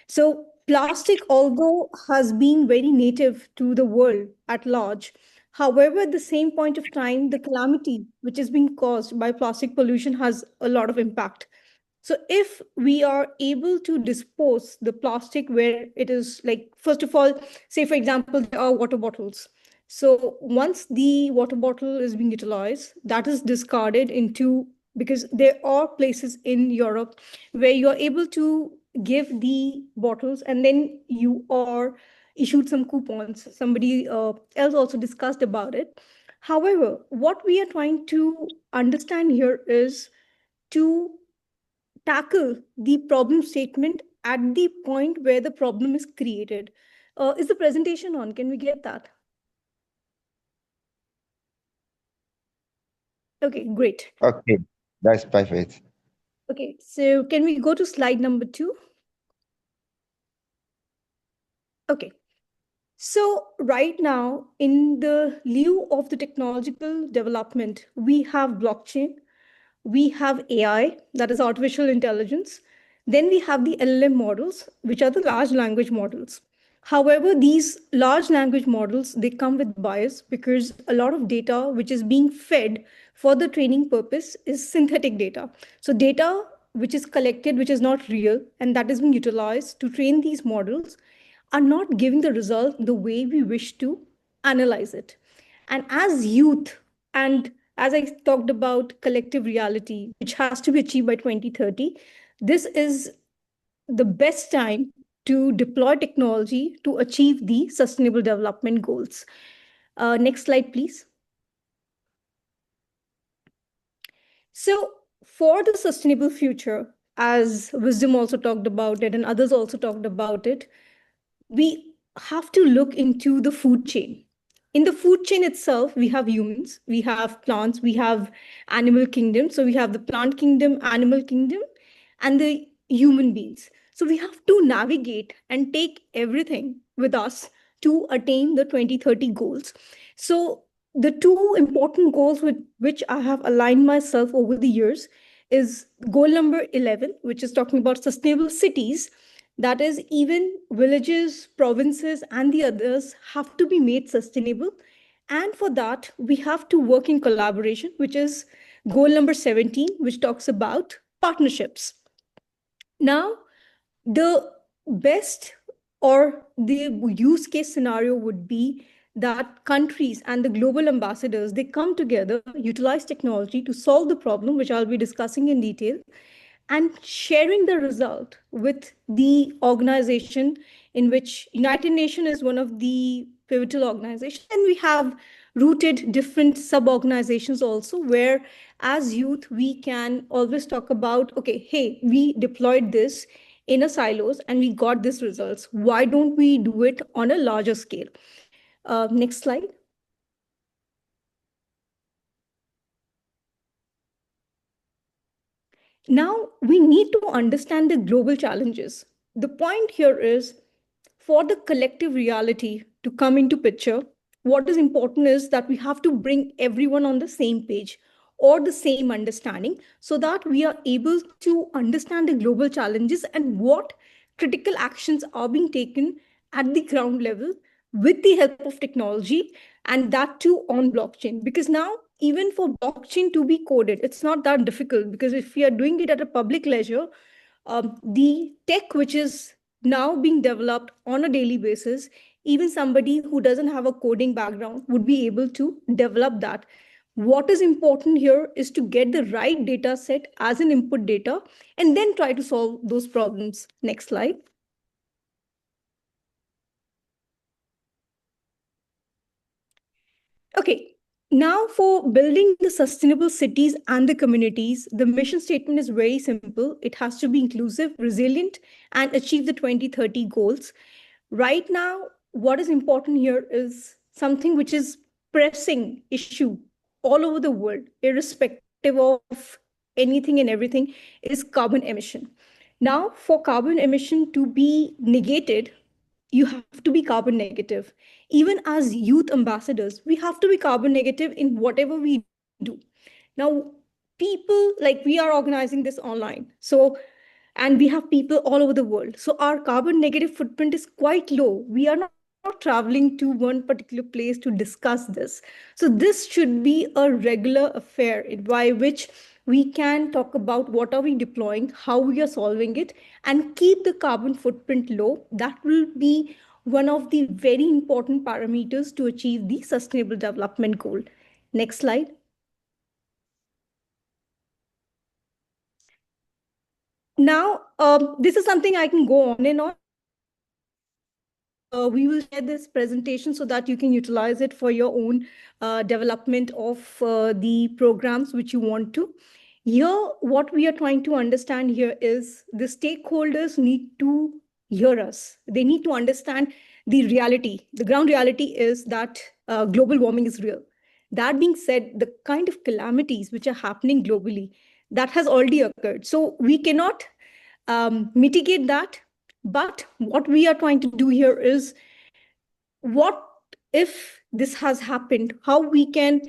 So plastic, although has been very native to the world at large, however, at the same point of time, the calamity which is being caused by plastic pollution has a lot of impact. So if we are able to dispose the plastic where it is, like, first of all, say, for example, there are water bottles. So once the water bottle is being utilized, that is discarded into, because there are places in Europe where you are able to give the bottles and then you are issued some coupons. Somebody else also discussed about it. However, what we are trying to understand here is to tackle the problem statement at the point where the problem is created. Is the presentation on? Can we get that? Okay, great. Okay, that's perfect. Okay, so can we go to slide number 2? Okay. So right now, in the lieu of the technological development, we have blockchain, we have AI, that is artificial intelligence. Then we have the LLM models, which are the large language models. However, these large language models, they come with bias, because a lot of data which is being fed for the training purpose is synthetic data. So data which is collected, which is not real, and that is being utilized to train these models, are not giving the result the way we wish to analyze it. And as youth, and as I talked about collective reality, which has to be achieved by 2030, this is the best time to deploy technology to achieve the sustainable development goals. Next slide, please. So for the sustainable future, as Wisdom also talked about it and others also talked about it, we have to look into the food chain. In the food chain itself, we have humans, we have plants, we have animal kingdom. So we have the plant kingdom, animal kingdom, and the human beings. So we have to navigate and take everything with us to attain the 2030 goals. So the two important goals with which I have aligned myself over the years is goal number 11, which is talking about sustainable cities. That is, even villages, provinces, and the others have to be made sustainable. And for that, we have to work in collaboration, which is goal number 17, which talks about partnerships. Now, the best or the use case scenario would be that countries and the global ambassadors, they come together, utilize technology to solve the problem, which I'll be discussing in detail, and sharing the result with the organization in which United Nations is one of the pivotal organizations. And we have rooted different sub-organizations also, where as youth, we can always talk about, okay, hey, we deployed this in a silos and we got these results. Why don't we do it on a larger scale? Next slide. Now, we need to understand the global challenges. The point here is, for the collective reality to come into picture, what is important is that we have to bring everyone on the same page or the same understanding, so that we are able to understand the global challenges and what critical actions are being taken at the ground level with the help of technology, and that too on blockchain. Because now, even for blockchain to be coded, it's not that difficult, because if we are doing it at a public leisure, the tech which is now being developed on a daily basis, even somebody who doesn't have a coding background would be able to develop that. What is important here is to get the right data set as an input data and then try to solve those problems. Next slide. Okay, now for building the sustainable cities and the communities, the mission statement is very simple. It has to be inclusive, resilient, and achieve the 2030 goals. Right now, what is important here is something which is pressing issue all over the world, irrespective of anything and everything, is carbon emission. Now, for carbon emission to be negated, you have to be carbon negative. Even as youth ambassadors, we have to be carbon negative in whatever we do. Now, people, like, we are organizing this online. So, and we have people all over the world. So our carbon negative footprint is quite low. We are not traveling to one particular place to discuss this. So this should be a regular affair by which we can talk about what are we deploying, how we are solving it, and keep the carbon footprint low. That will be one of the very important parameters to achieve the sustainable development goal. Next slide. Now, this is something I can go on and on. We will share this presentation so that you can utilize it for your own development of the programs which you want to. Here, what we are trying to understand here is the stakeholders need to hear us. They need to understand the reality. The ground reality is that global warming is real. That being said, the kind of calamities which are happening globally, that has already occurred. So we cannot mitigate that. But what we are trying to do here is, what if this has happened, how we can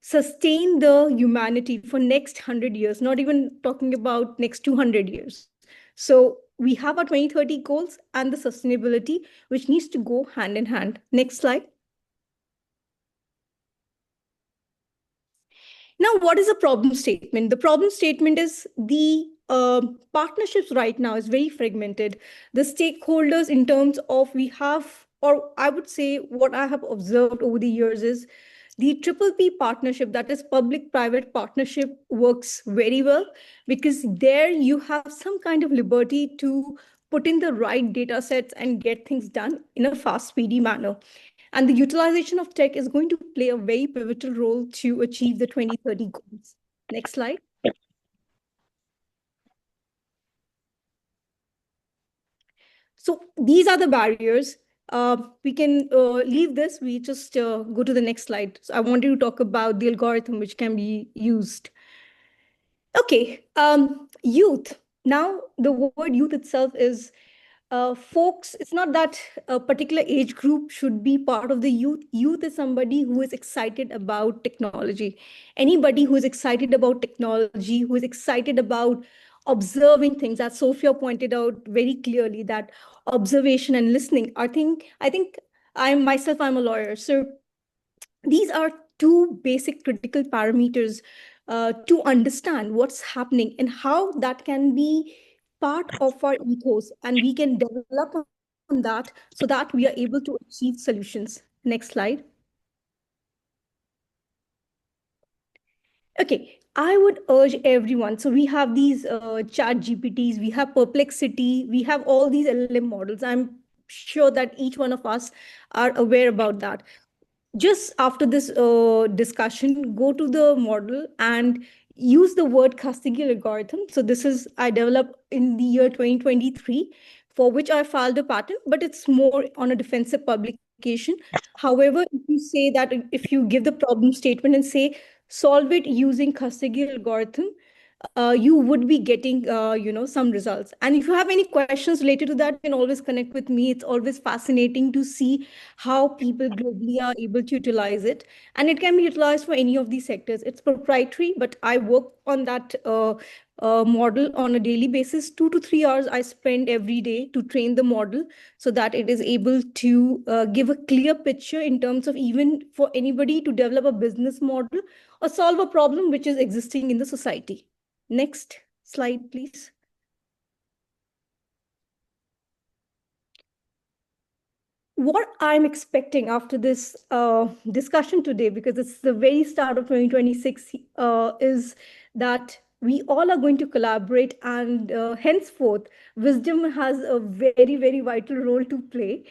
sustain the humanity for next 100 years, not even talking about next 200 years. So we have our 2030 goals and the sustainability, which needs to go hand in hand. Next slide. Now, what is a problem statement? The problem statement is the partnerships right now is very fragmented. The stakeholders in terms of we have, or I would say what I have observed over the years is the triple P partnership, that is public-private partnership, works very well, because there you have some kind of liberty to put in the right data sets and get things done in a fast, speedy manner. And the utilization of tech is going to play a very pivotal role to achieve the 2030 goals. Next slide. So these are the barriers. We can leave this. We just go to the next slide. So I wanted to talk about the algorithm which can be used. Okay, youth. Now, the word youth itself is folks, it's not that a particular age group should be part of the youth. Youth is somebody who is excited about technology. Anybody who is excited about technology, who is excited about observing things, as Sophia pointed out very clearly, that observation and listening. I think I'm a lawyer. So these are two basic critical parameters to understand what's happening and how that can be part of our ethos, and we can develop on that so that we are able to achieve solutions. Next slide. Okay, I would urge everyone. So we have these chat GPTs, we have Perplexity, we have all these LLM models. I'm sure that each one of us are aware about that. Just after this discussion, go to the model and use the word Kasigi algorithm. So this is, I developed in the year 2023, for which I filed a patent, but it's more on a defensive publication. However, if you say that, if you give the problem statement and say, solve it using Kasigi algorithm, you would be getting some results. And if you have any questions related to that, you can always connect with me. It's always fascinating to see how people globally are able to utilize it, and it can be utilized for any of these sectors. It's proprietary, but I work on that model on a daily basis. 2 to 3 hours I spend every day to train the model, so that it is able to give a clear picture in terms of, even for anybody to develop a business model or solve a problem which is existing in the society. Next slide, please. What I'm expecting after this discussion today, because it's the very start of 2026, is that we all are going to collaborate, and henceforth, wisdom has a very, very vital role to play.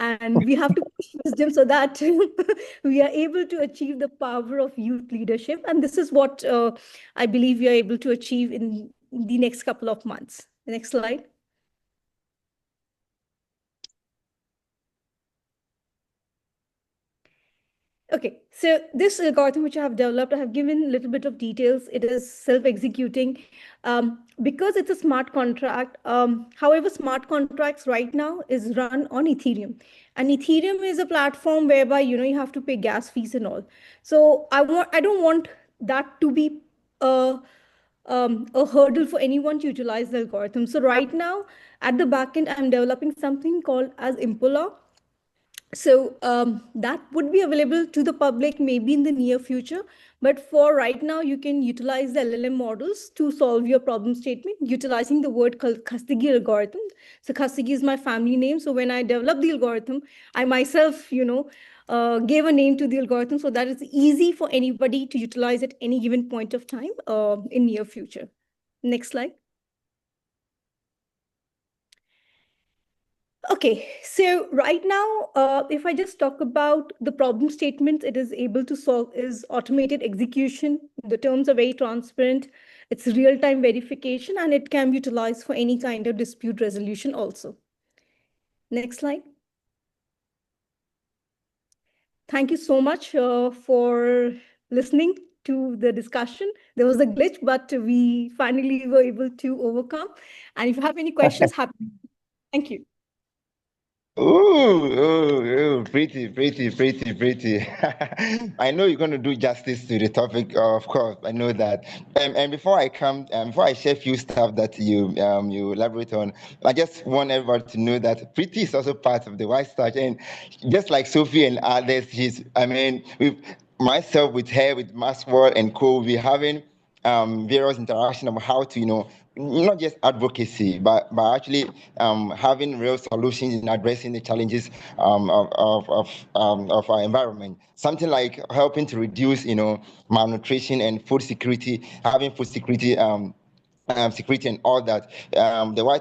And we have to push wisdom so that we are able to achieve the power of youth leadership. And this is what I believe we are able to achieve in the next couple of months. Next slide. Okay, so this algorithm which I have developed, I have given a little bit of details. It is self-executing because it's a smart contract. However, smart contracts right now is run on Ethereum, and Ethereum is a platform whereby you have to pay gas fees and all. So I don't want that to be a hurdle for anyone to utilize the algorithm. So right now, at the backend, I'm developing something called as Impola. So that would be available to the public maybe in the near future. But for right now, you can utilize the LLM models to solve your problem statement utilizing the word called Kasigi algorithm. So Kasigi is my family name. So when I developed the algorithm, I myself, gave a name to the algorithm so that it's easy for anybody to utilize at any given point of time in near future. Next slide. Okay, so right now, if I just talk about the problem statements it is able to solve is automated execution. The terms are very transparent. It's real-time verification, and it can be utilized for any kind of dispute resolution also. Next slide. Thank you so much for listening to the discussion. There was a glitch, but we finally were able to overcome. And if you have any questions, happy. Thank you. Ooh, pretty. I know you're going to do justice to the topic, of course. I know that. And before I share a few stuff that you elaborate on, I just want everybody to know that Pretty is also part of the White Starch, and just like Sophie and others, myself with her, with Maxwell and co, we're having various interaction of how to not just advocacy, but actually having real solutions in addressing the challenges of our environment. Something like helping to reduce, malnutrition and food security, having food security. Security and all that.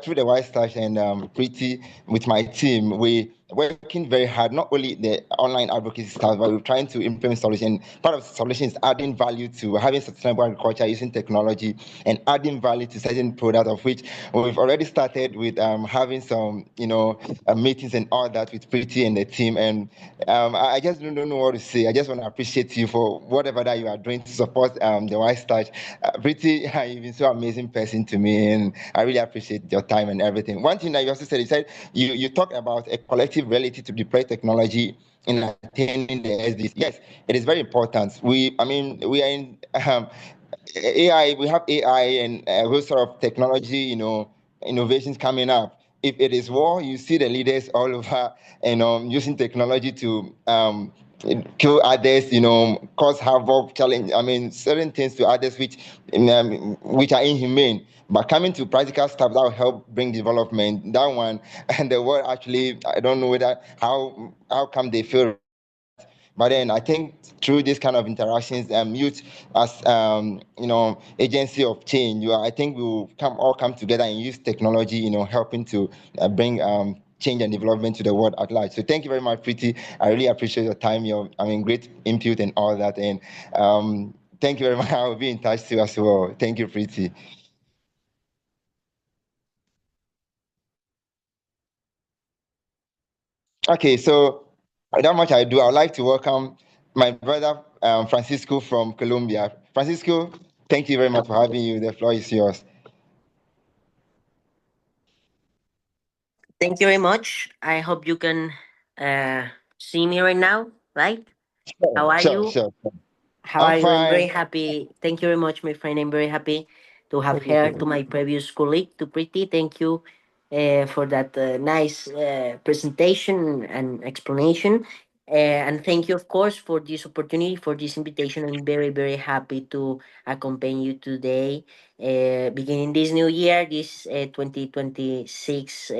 Through the White Stash and Pretty with my team, we working very hard, not only the online advocacy stuff, but we're trying to implement solutions. Part of the solution is adding value to having sustainable agriculture using technology and adding value to certain products, of which we've already started with having some, meetings and all that with Pretty and the team. And I just don't know what to say. I just want to appreciate you for whatever that you are doing to support the White Stash. Pretty, you've been so amazing person to me, and I really appreciate your time and everything. One thing that you also said, you talked about a collective reality to deploy technology in attaining the SDGs. Yes, it is very important. We are in AI. We have AI and those sort of technology, innovations coming up. If it is war, you see the leaders all over, using technology to kill others, cause havoc, challenge. Certain things to others which are inhumane. But coming to practical stuff that will help bring development, that one, and the world actually, I don't know how come they feel. But then I think through this kind of interactions, youth as agency of change, I think we will all come together and use technology, helping to bring change and development to the world at large. So thank you very much, Preeti. I really appreciate your time, great input and all that. And thank you very much. I will be in touch too as well. Thank you, Preeti. Okay, so without much ado, I would like to welcome my brother Francisco from Colombia. Francisco, thank you very much for having you. The floor is yours. Thank you very much. I hope you can see me right now, right? How are you? Sure. How I'm are you? I'm very fine. happy. Thank you very much, my friend. I'm very happy to have heard to my previous colleague, to Preeti. Thank you for that nice presentation and explanation. And thank you, of course, for this opportunity, for this invitation. I'm very, very happy to accompany you today. Beginning this new year, this 2026,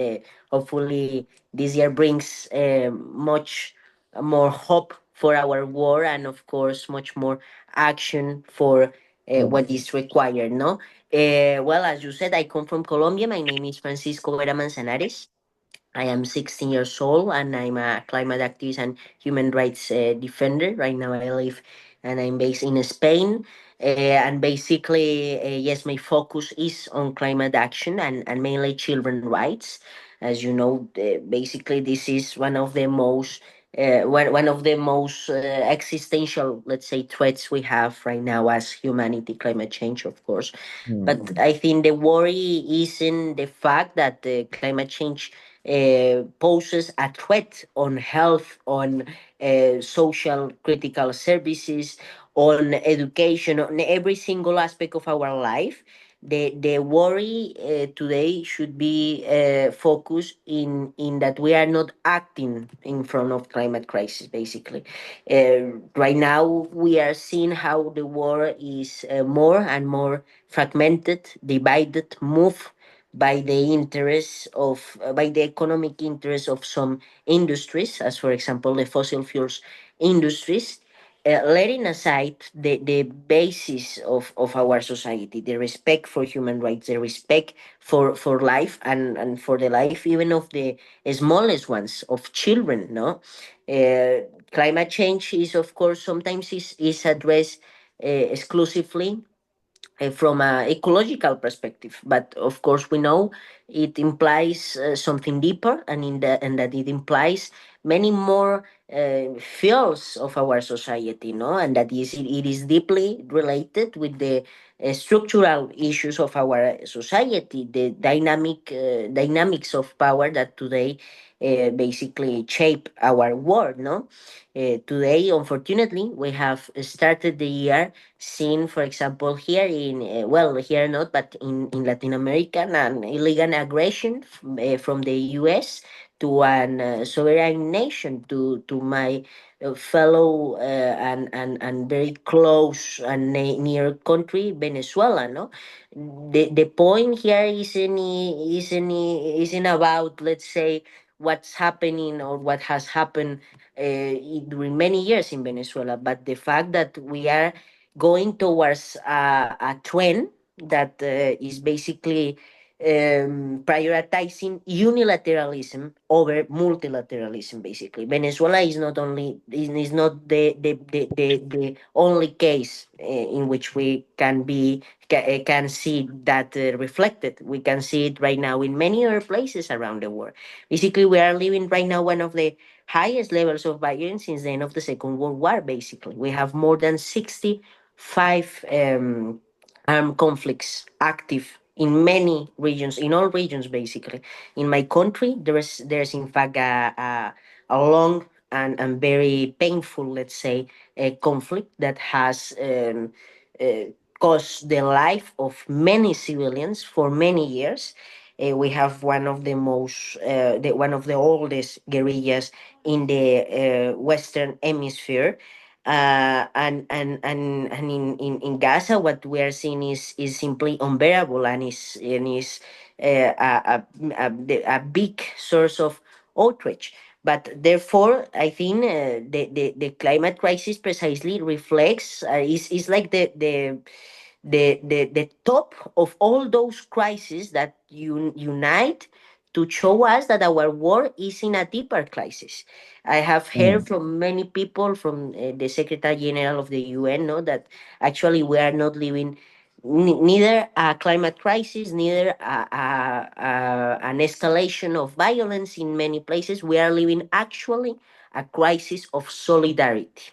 hopefully this year brings much more hope for our war, and of course much more action for what is required, no? Well, as you said, I come from Colombia. My name is Francisco Vera Manzanares. I am 16 years old and I'm a climate activist and human rights defender. Right now, I live and I'm based in Spain. And basically, yes, my focus is on climate action and mainly children rights. As you know, basically, this is one of the most existential, let's say, threats we have right now as humanity, climate change, of course. But I think the worry is in the fact that the climate change poses a threat on health, on social critical services, on education, on every single aspect of our life. The worry today should be focused in that we are not acting in front of climate crisis. Basically, right now we are seeing how the world is more and more fragmented, divided, moved by the interests of by the economic interests of some industries, as for example the fossil fuels industries, letting aside the basis of our society, the respect for human rights, the respect for life, and for the life even of the smallest ones, of children, no? Climate change is, of course, sometimes is addressed exclusively from an ecological perspective, but of course we know it implies something deeper, and that it implies many more fields of our society, no, and that it is deeply related with the structural issues of our society, the dynamics of power that today basically shape our world, no. Today, unfortunately, we have started the year seen, for example, here in, well, here not, but in Latin America, an illegal aggression from the US to an sovereign nation, to my fellow and very close and near country, Venezuela, no? The point here isn't about, let's say, what's happening or what has happened during many years in Venezuela, but the fact that we are going towards a trend that is basically prioritizing unilateralism over multilateralism. Basically, Venezuela is not the only case in which we can see that reflected. We can see it right now in many other places around the world. Basically, we are living right now one of the highest levels of violence since the end of the Second World War. Basically, we have more than 65 armed conflicts active in many regions, in all regions. Basically, in my country, there's in fact a long and very painful, let's say, conflict that has uh, cost the life of many civilians for many years. We have one of the oldest guerrillas in the Western Hemisphere. And in Gaza, what we are seeing is simply unbearable, and is a big source of outrage. But therefore, I think the climate crisis precisely reflects is like the top of all those crises that unite to show us that our world is in a deeper crisis. I have heard from many people, from the Secretary General of the UN, no, that actually we are not living neither a climate crisis, neither an escalation of violence in many places. We are living actually a crisis of solidarity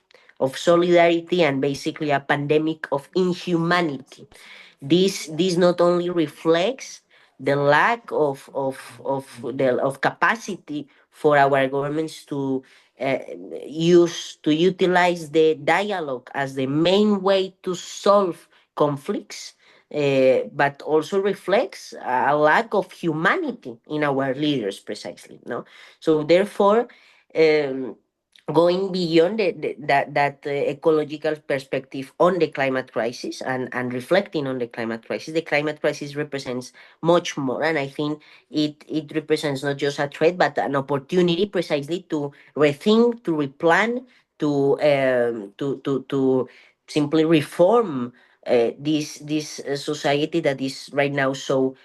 and basically a pandemic of inhumanity. This not only reflects the lack of capacity for our governments to uh, utilize the dialogue as the main way to solve conflicts, but also reflects a lack of humanity in our leaders, precisely. No, so therefore. Um, Going beyond that ecological perspective on the climate crisis and reflecting on the climate crisis represents much more. And I think it represents not just a threat, but an opportunity precisely to rethink, to replan, to simply reform this society that is right now so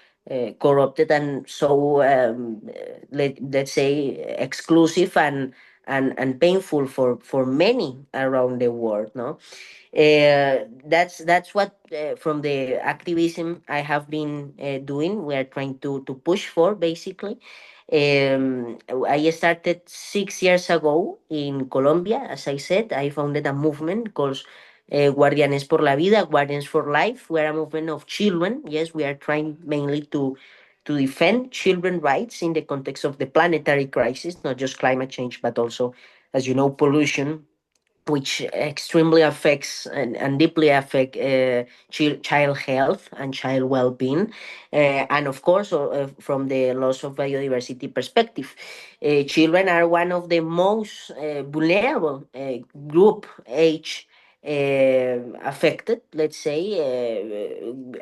corrupted and so let's say exclusive and painful for many around the world. No, that's what from the activism I have been doing. We are trying to push for basically. I started 6 years ago in Colombia. As I said, I founded a movement called Guardianes por la Vida, Guardians for Life. We are a movement of children. Yes, we are trying mainly to defend children rights in the context of the planetary crisis, not just climate change, but also, as you know, pollution, which extremely affects and deeply affect child health and child well-being, and of course from the loss of biodiversity perspective, children are one of the most vulnerable group age affected, let's say,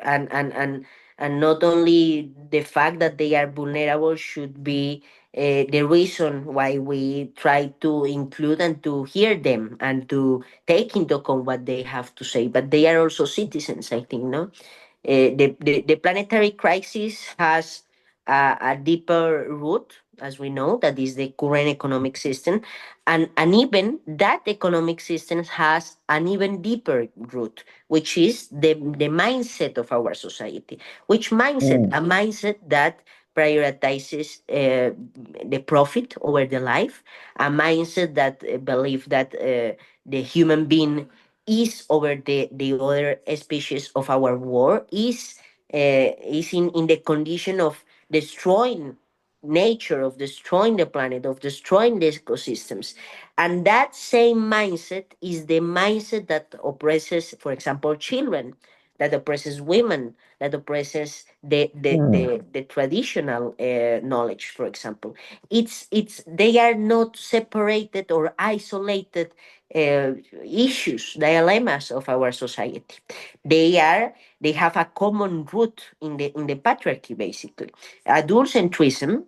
and not only the fact that they are vulnerable should be the reason why we try to include and to hear them and to take into account what they have to say. But they are also citizens, I think, no? The planetary crisis has a deeper root, as we know, that is the current economic system. And even that economic system has an even deeper root, which is the mindset of our society. Which mindset? A mindset that prioritizes the profit over the life, a mindset that believe that the human being is over the other species of our world, is in the condition of destroying nature, of destroying the planet, of destroying the ecosystems. And that same mindset is the mindset that oppresses, for example, children, that oppresses women, that oppresses the traditional knowledge, for example. It's they are not separated or isolated uh, issues, dilemmas of our society. They have a common root in the patriarchy, basically. Adultcentrism,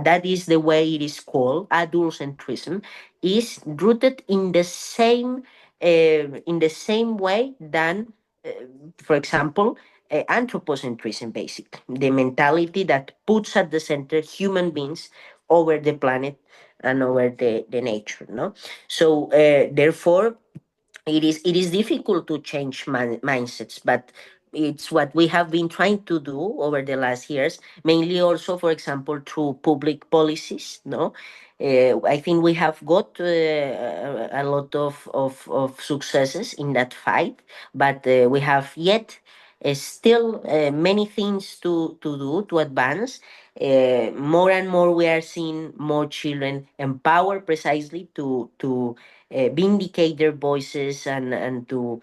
that is the way it is called. Adultcentrism is rooted in the same way than, uh, for example, anthropocentrism, basically the mentality that puts at the center human beings over the planet and over the nature. No, so therefore it is difficult to change mindsets, but it's what we have been trying to do over the last years, mainly also, for example, through public policies. No, I think we have got a lot of successes in that fight, but we have yet still many things to do to advance. More and more, we are seeing more children empowered precisely to vindicate their voices and to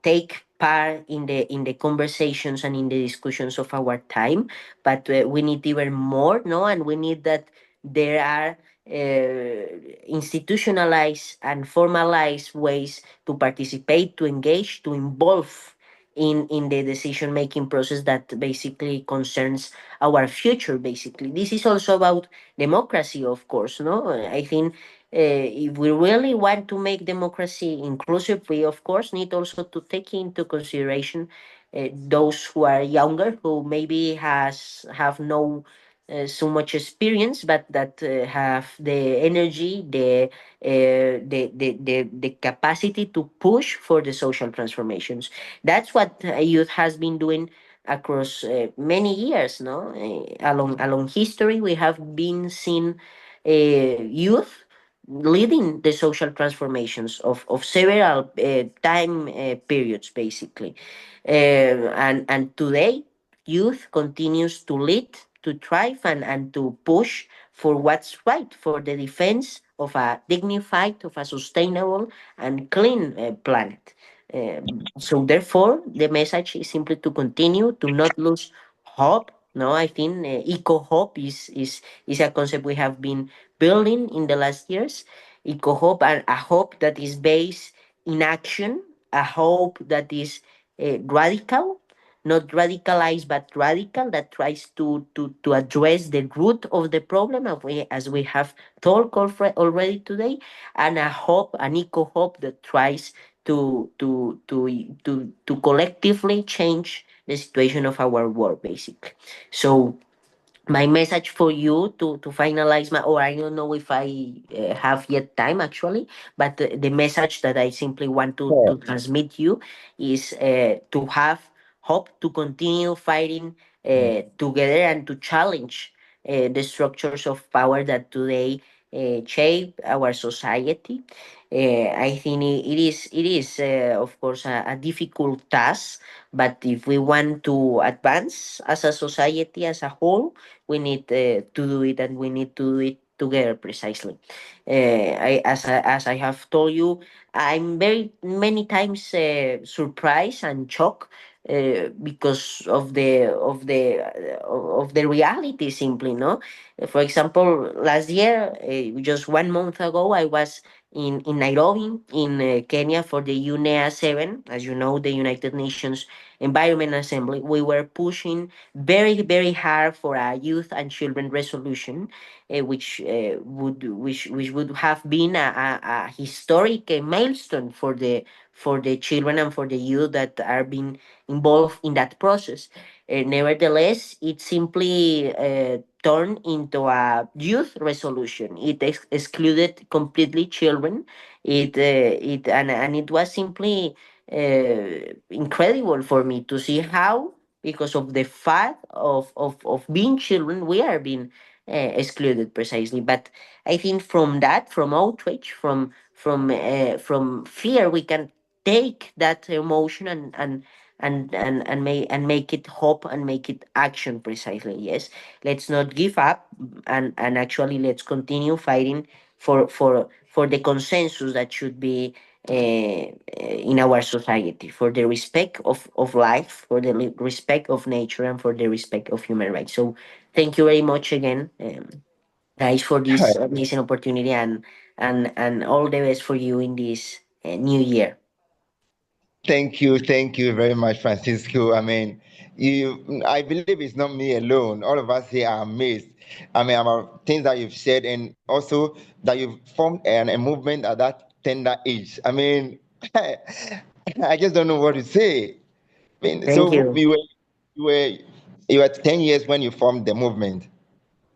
take part in the conversations and in the discussions of our time. But we need even more, no? And we need that there are institutionalized and formalized ways to participate, to engage, to involve in the decision making process that basically concerns our future. Basically, this is also about democracy, of course. No, I think if we really want to make democracy inclusive, we of course need also to take into consideration those who are younger, who maybe have no so much experience, but that have the energy, the capacity to push for the social transformations. That's what youth has been doing across many years. No, along history, we have been seeing youth leading the social transformations of several time periods, basically. And today, youth continues to lead, to thrive, and to push for what's right, for the defense of a dignified, of a sustainable and clean planet. So therefore, the message is simply to continue, to not lose hope. No, I think eco hope is a concept we have been building in the last years. Eco hope, and a hope that is based in action, a hope that is radical, not radicalized, but radical, that tries to address the root of the problem, as we have talked already today, and a hope, an eco hope that tries to collectively change the situation of our world, basically. So my message for you to finalize my, or I don't know if I have yet time actually, but the message that I simply want to transmit you is to have hope, to continue fighting together, and to challenge the structures of power that today shape our society. I think it is of course a difficult task, but if we want to advance as a society as a whole, we need to do it, and we need to do it together, precisely. As I have told you, I'm very many times surprised and shocked because of the reality, simply. No, for example, last year, just 1 month ago, I was in Nairobi, in Kenya, for the UNEA 7, as you know, the United Nations Environment Assembly. We were pushing very, very hard for a youth and children resolution, which would have been a historic milestone for the children and for the youth that are being involved in that process. Nevertheless, it simply turned into a youth resolution. It excluded completely children. And it was simply incredible for me to see how, because of the fact of being children, we are being excluded, precisely. But I think from that, from outrage, from fear, we can take that emotion and make it hope, and make it action, precisely. Yes, let's not give up, and actually let's continue fighting for the consensus that should be in our society, for the respect of life, for the respect of nature, and for the respect of human rights. So thank you very much again, guys, for this amazing opportunity, and all the best for you in this new year. Thank you very much, Francisco. I mean, I believe it's not me alone. All of us here are amazed. I mean, about things that you've said, and also that you've formed a movement at that tender age. I mean, I just don't know what to say. I mean, Thank so you. you were 10 years when you formed the movement.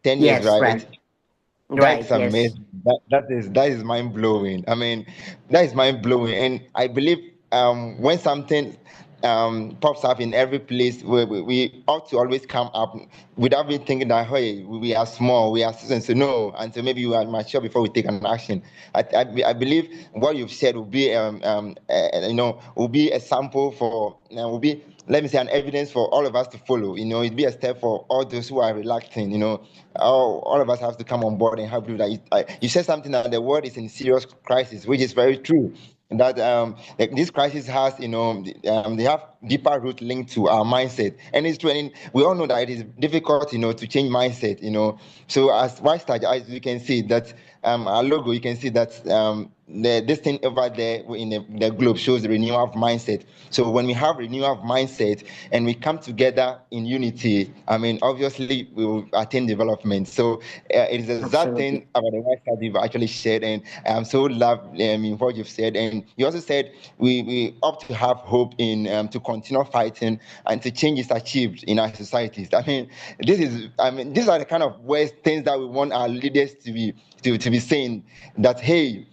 10 years, Yes, right? right. That's Right, yes. amazing. That is mind blowing. I mean, that is mind blowing, and I believe when something pops up in every place, we ought to always come up without be thinking that, hey, we are small, we are students. So no, until maybe we are mature before we take an action. I believe what you've said will be will be a sample for will be, let me say, an evidence for all of us to follow. It'd be a step for all those who are reluctant. All of us have to come on board and help you. You said something that the world is in serious crisis, which is very true. that like this crisis has, they have deeper root linked to our mindset, and it's training. We all know that it is difficult, to change mindset. So as Wistar, as you can see that our logo, you can see that this thing over there in the globe shows the renewal of mindset. So when we have renewal of mindset and we come together in unity, I mean, obviously we will attain development. So it is that thing about the Wistar you've actually shared, and I'm so love what you've said. And you also said we opt to have hope in to continue fighting and to change is achieved in our societies. I mean, these are the kind of words, things that we want our leaders to be saying, that hey,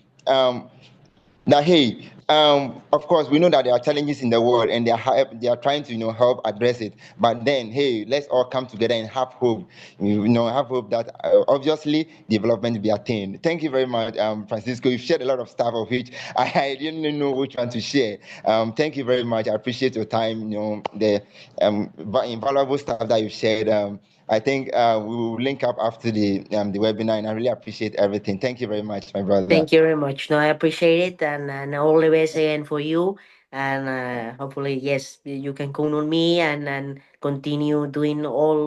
of course we know that there are challenges in the world, and they are trying to help address it, but then hey, let's all come together and have hope, have hope that obviously development will be attained. Thank you very much, Francisco. You've shared a lot of stuff of which I didn't know which one to share. Thank you very much. I appreciate your time, the invaluable stuff that you've shared. I think we will link up after the webinar, and I really appreciate everything. Thank you very much, my brother. Thank you very much. No, I appreciate it, and all the best again for you. And hopefully, yes, you can count on me, and continue doing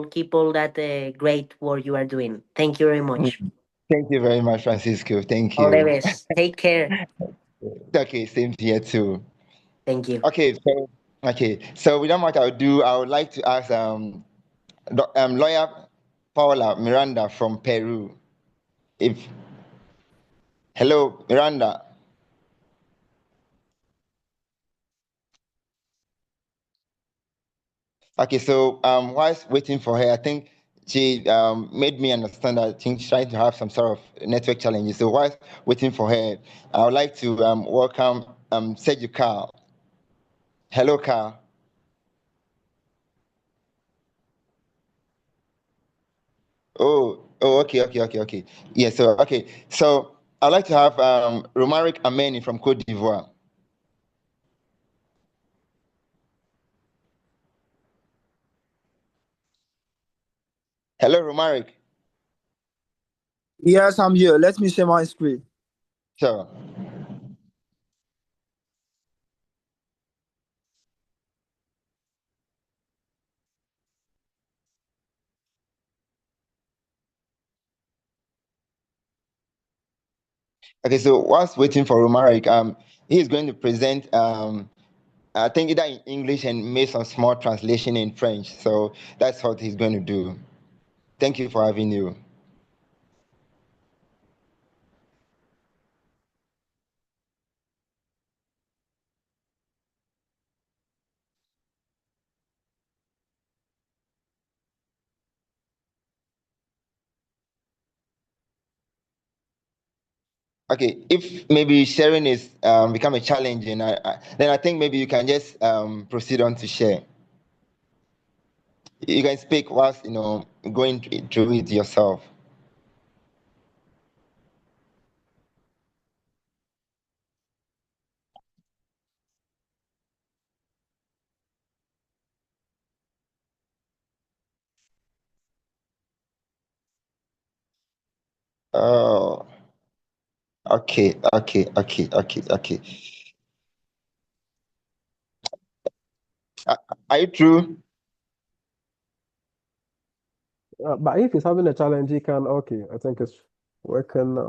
keep all that great work you are doing. Thank you very much. Thank you very much, Francisco. Thank All the you. best. Take care. Okay, same here too. Thank you. Okay, so without much ado, I would like to ask lawyer Paula Miranda from Peru. Hello, Miranda. Okay, so whilst waiting for her, I think she made me understand that I think she's trying to have some sort of network challenges. So whilst waiting for her, I would like to welcome Sergio Carl. Hello, Carl. Okay. Yeah, so I'd like to have Romaric Ameni from Cote d'Ivoire. Hello, Romaric. Yes, I'm here. Let me share my screen. Sure. Okay, so whilst waiting for Romaric, he is going to present, I think either in English and make some small translation in French. So that's what he's going to do. Thank you for having you. Okay, if maybe sharing is become a challenge, and then I think maybe you can just proceed on to share. You can speak whilst going through it yourself. Oh, okay. Are you true? But if he's having a challenge, he can. Okay, I think it's working now.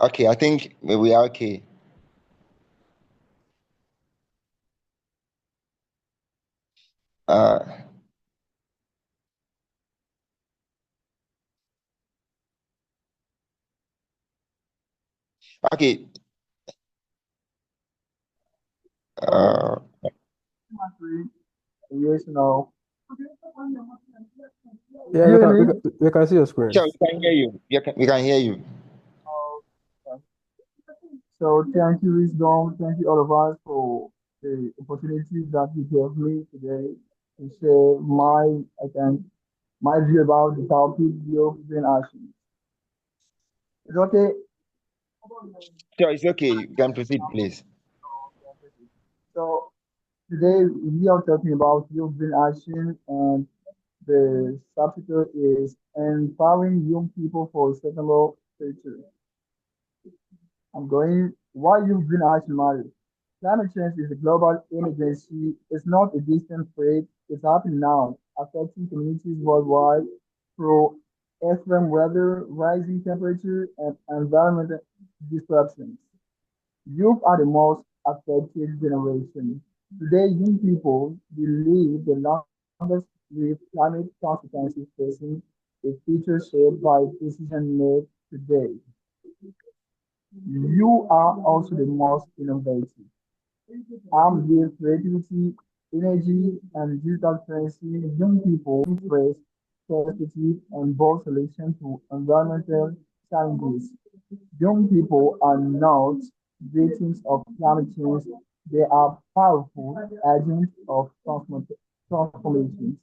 Okay, I think we are okay. Okay. Yes, no. Yeah, we can see your screen. Sure, we can hear you. We can hear you. So thank you, Wisdom. Thank you, all of us, for the opportunity that you gave me today to share my view about the topic of green action. It's okay. Sure, it's okay. You can proceed, please. So today we are talking about youth green action, and The subtitle is Empowering Young People for a Sustainable Future. Why Youth Green Action Matters. Climate change is a global emergency. It's not a distant threat. It's happening now, affecting communities worldwide through extreme weather, rising temperature, and environmental disruptions. Youth are the most affected generation. Today, young people believe the longest with climate consequences facing a future shaped by decisions made today. You are also the most innovative. Armed with creativity, energy, and digital currency, young people embrace perspective and bold solutions to environmental challenges. Young people are not victims of climate change, they are powerful agents of transformations.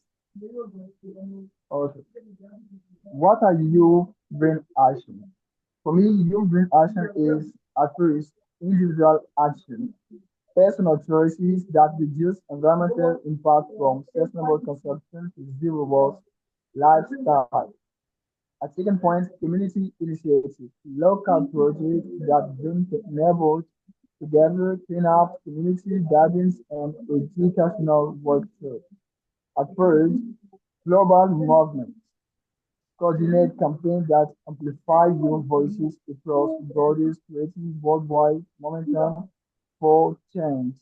Okay. What are you bring action? For me, you bring action is at first individual action. Personal choices that reduce environmental impact from sustainable consumption to zero waste lifestyle. A second point, community initiatives, local projects that bring neighbors together, clean up community gardens and educational workshops. A third, global movements, coordinate campaigns that amplify young voices across borders, creating worldwide momentum for change.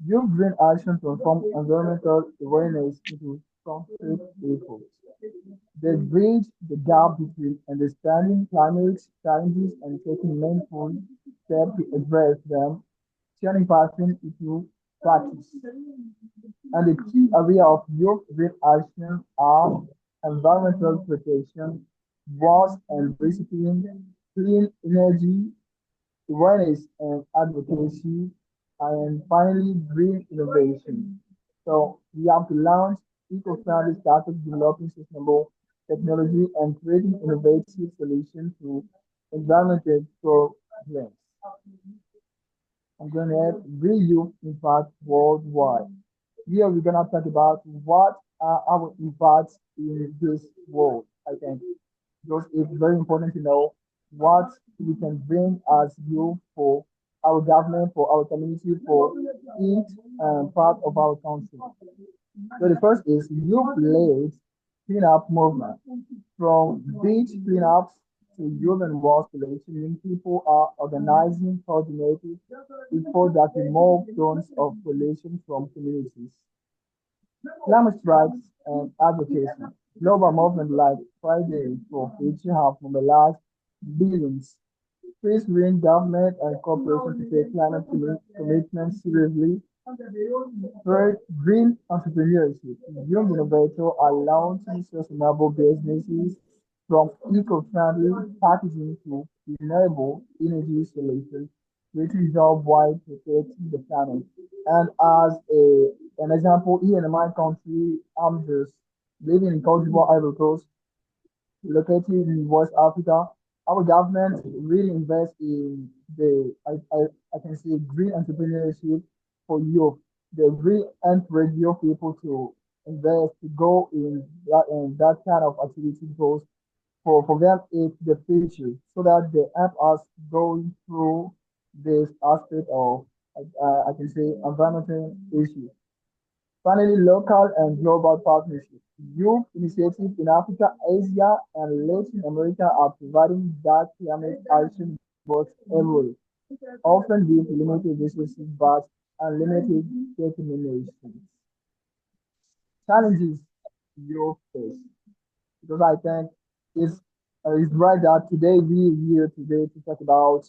Youth Green Action transform environmental awareness into concrete efforts. They bridge the gap between understanding climate challenges and taking meaningful steps to address them, turning passion into practice. And the key area of youth green action are environmental protection, waste and recycling, clean energy, awareness and advocacy, and finally, green innovation. So we have to launch eco-friendly startups developing sustainable technology and creating innovative solutions to environmental problems. I'm going to add real youth impact worldwide. Here we're gonna talk about what are our impacts in this world. I think because it's very important to know what we can bring as youth for our government, for our community, for each part of our country. So the first is youth-led cleanup movement. From beach cleanups to urban waste collection, young people are organizing coordinated efforts that remove tons of pollution from communities. Climate strikes and advocacy. Global movements like Friday for Future have mobilized billions. Please bring government and corporations to take climate commitments seriously. Third, green entrepreneurship. Young innovators are launching sustainable businesses from eco-friendly packaging to renewable energy solutions, creating job while protecting the planet. And as an example, here in my country, I'm just living in Cote d'Ivoire, Ivory Coast, located in West Africa. Our government really invests in I can say green entrepreneurship for youth. They really encourage young people to invest, to go in that kind of activity because for them it's the future so that they help us going through this aspect of I can say environmental issues. Finally, local and global partnerships. Youth initiatives in Africa, Asia, and Latin America are providing that climate action works everywhere, often with limited resources but unlimited determination. Challenges you face because I think it's right that today we here today to talk about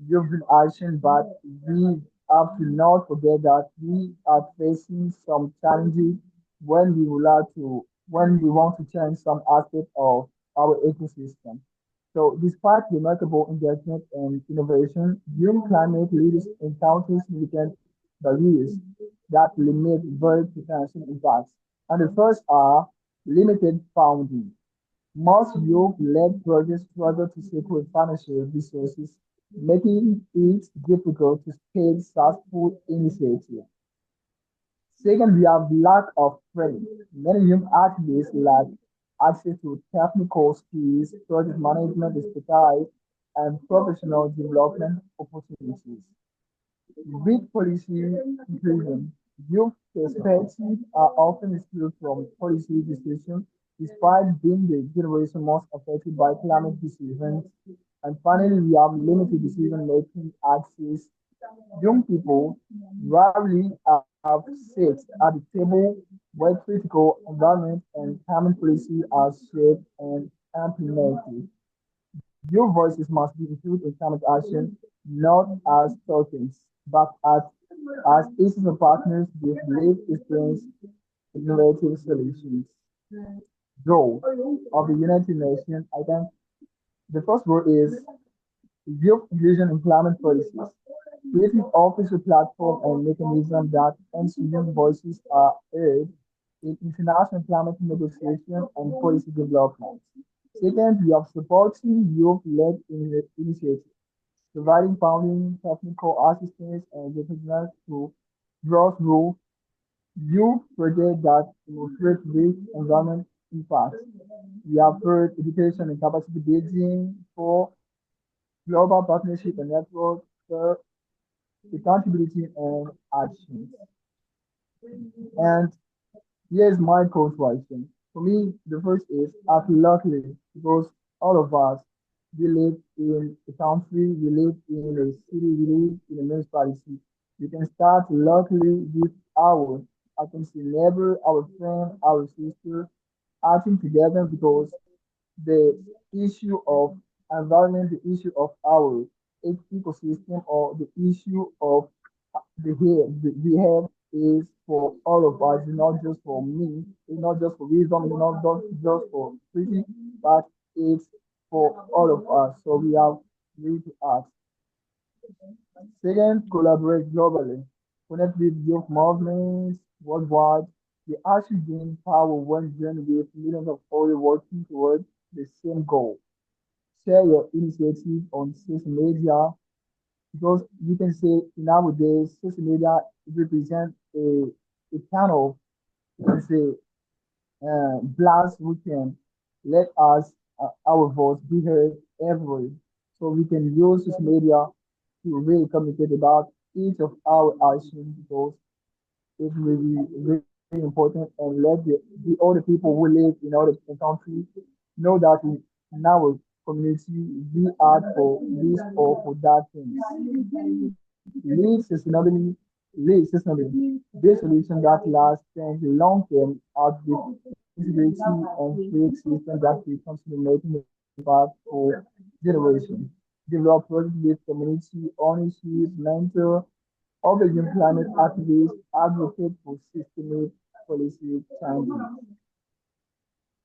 European action, but we have to not forget that we are facing some challenges when we want to change some aspect of our ecosystem. So despite remarkable engagement and innovation, young climate leaders encounter significant barriers that limit very potential impacts. And the first are limited funding. Most youth-led projects struggle to secure financial resources, making it difficult to scale successful initiatives. Second, we have lack of training. Many young activists lack access to technical skills, project management expertise, and professional development opportunities. With policy inclusion, youth perspectives are often excluded from policy decisions, despite being the generation most affected by climate decisions. And finally, we have limited decision-making access. Young people rarely have seats at the table where critical environment and climate policy are shaped and implemented. Your voices must be included in climate action, not as tokens, but as essential partners with lived experience, innovative solutions. Goal of the United Nations, I think the first goal is youth inclusion in climate policies. Creating official platform and mechanism that ensure young voices are heard in international climate negotiation and policy development. Second, we have supporting youth-led initiatives, providing funding, technical assistance, and recognize to grassroots youth projects that demonstrate real environment impact. We have heard education and capacity building for global partnership and network, for accountability and action. And here's my coach question. For me, the first is I feel luckily because all of us, we live in a country, we live in a city, we live in a municipality. We can start luckily with our, I can see neighbor, our friend, our sister, acting together because the issue of environment, the issue of our ecosystem, or the issue of the head is for all of us. It's not just for me. It's not just for wisdom. It's not just for pretty, but it's for all of us. So we have really to act. Second, collaborate globally. Connect with youth movements worldwide. We actually gain power when joined with millions of others working towards the same goal. Share your initiative on social media because you can say nowadays social media represents a kind of you can say blast we can let us our voice be heard everywhere. So we can use social media to really communicate about each of our actions because it's really very important and let the other people who live in other countries know that in our community we act for this or for that thing. Lead sustainability, this solution that lasts and long term out with integrity and create systems that will continue making impact for generations. Develop projects with community ownership, mentor, other young climate activists, advocate for systemic policy changes.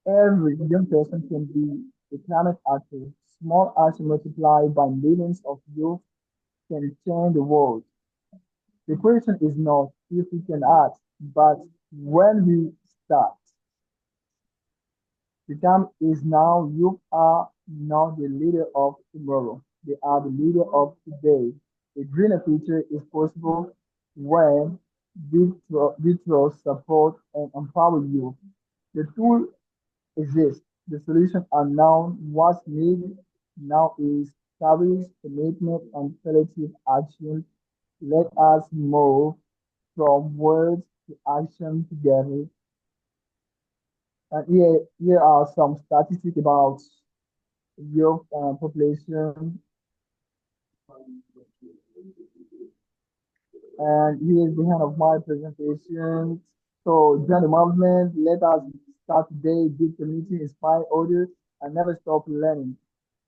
Every young person can be a climate actor. Small action multiplied by millions of youth can change the world. The question is not if we can act, but when we start. The time is now. You are not the leader of tomorrow. They are the leader of today. A greener future is possible when we trust, support, and empower you. The tool exists. The solutions are now. What's needed now is courage, commitment, and collective action. Let us move from words to action together. And here are some statistics about youth population. And here is the end of my presentation. So join the movement. Let us start today, build community, inspire others, and never stop learning.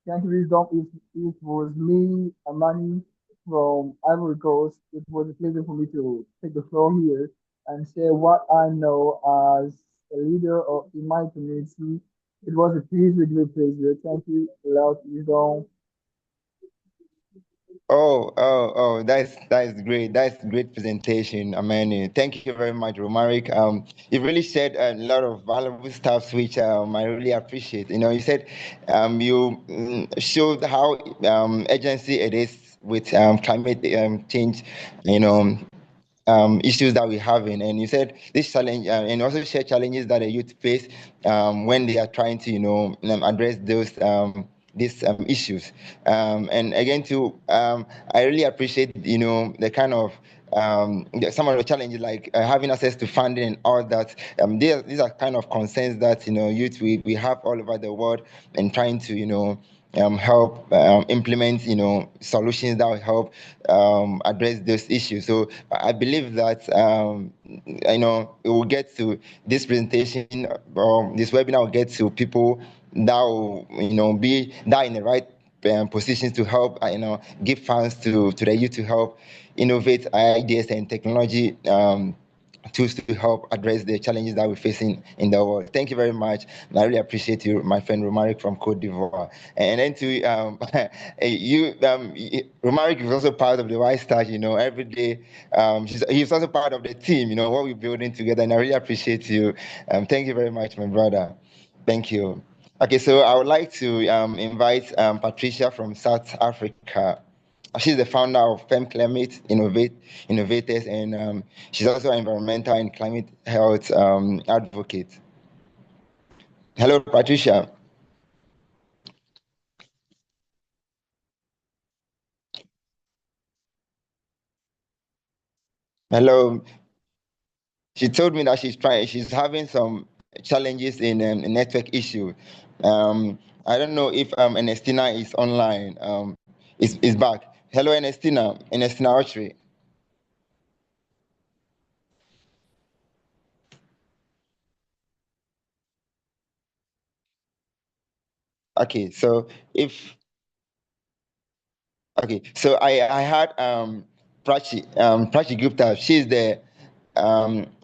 Thank you, Wisdom. It was me, Amani from Ivory Coast. It was a pleasure for me to take the floor here and share what I know as a leader in my community. It was a pleasure, great pleasure. Thank you a lot, Wisdom. That's great. That's great presentation, Amani. Thank you very much, Romaric. You really said a lot of valuable stuff, which I really appreciate. You said you showed how agency it is with climate change. You know, issues that we're having. And you said this challenge, and also share challenges that the youth face when they are trying to, address these issues. And again, too, I really appreciate, the kind of some of the challenges like having access to funding and all that. These are kind of concerns that youth we have all over the world, and trying to help implement solutions that will help address those issues. So I believe that it will get to this presentation or this webinar will get to people that will be that in the right positions to help give funds to the youth to help innovate ideas and technology tools to help address the challenges that we're facing in the world. Thank you very much. I really appreciate you, my friend Romaric from Cote d'Ivoire. And then to Romaric is also part of the White Star, every day. He's also part of the team, what we're building together. And I really appreciate you. Thank you very much, my brother. Thank you. Okay, so I would like to invite Patricia from South Africa. She's the founder of Fem Climate Innovators, and she's also an environmental and climate health advocate. Hello, Patricia. Hello. She told me that she's having some challenges in a network issue. I don't know if Ernestina is online, is back. Hello, Ernestina Archery. Okay, so I had Prachi Gupta. She's the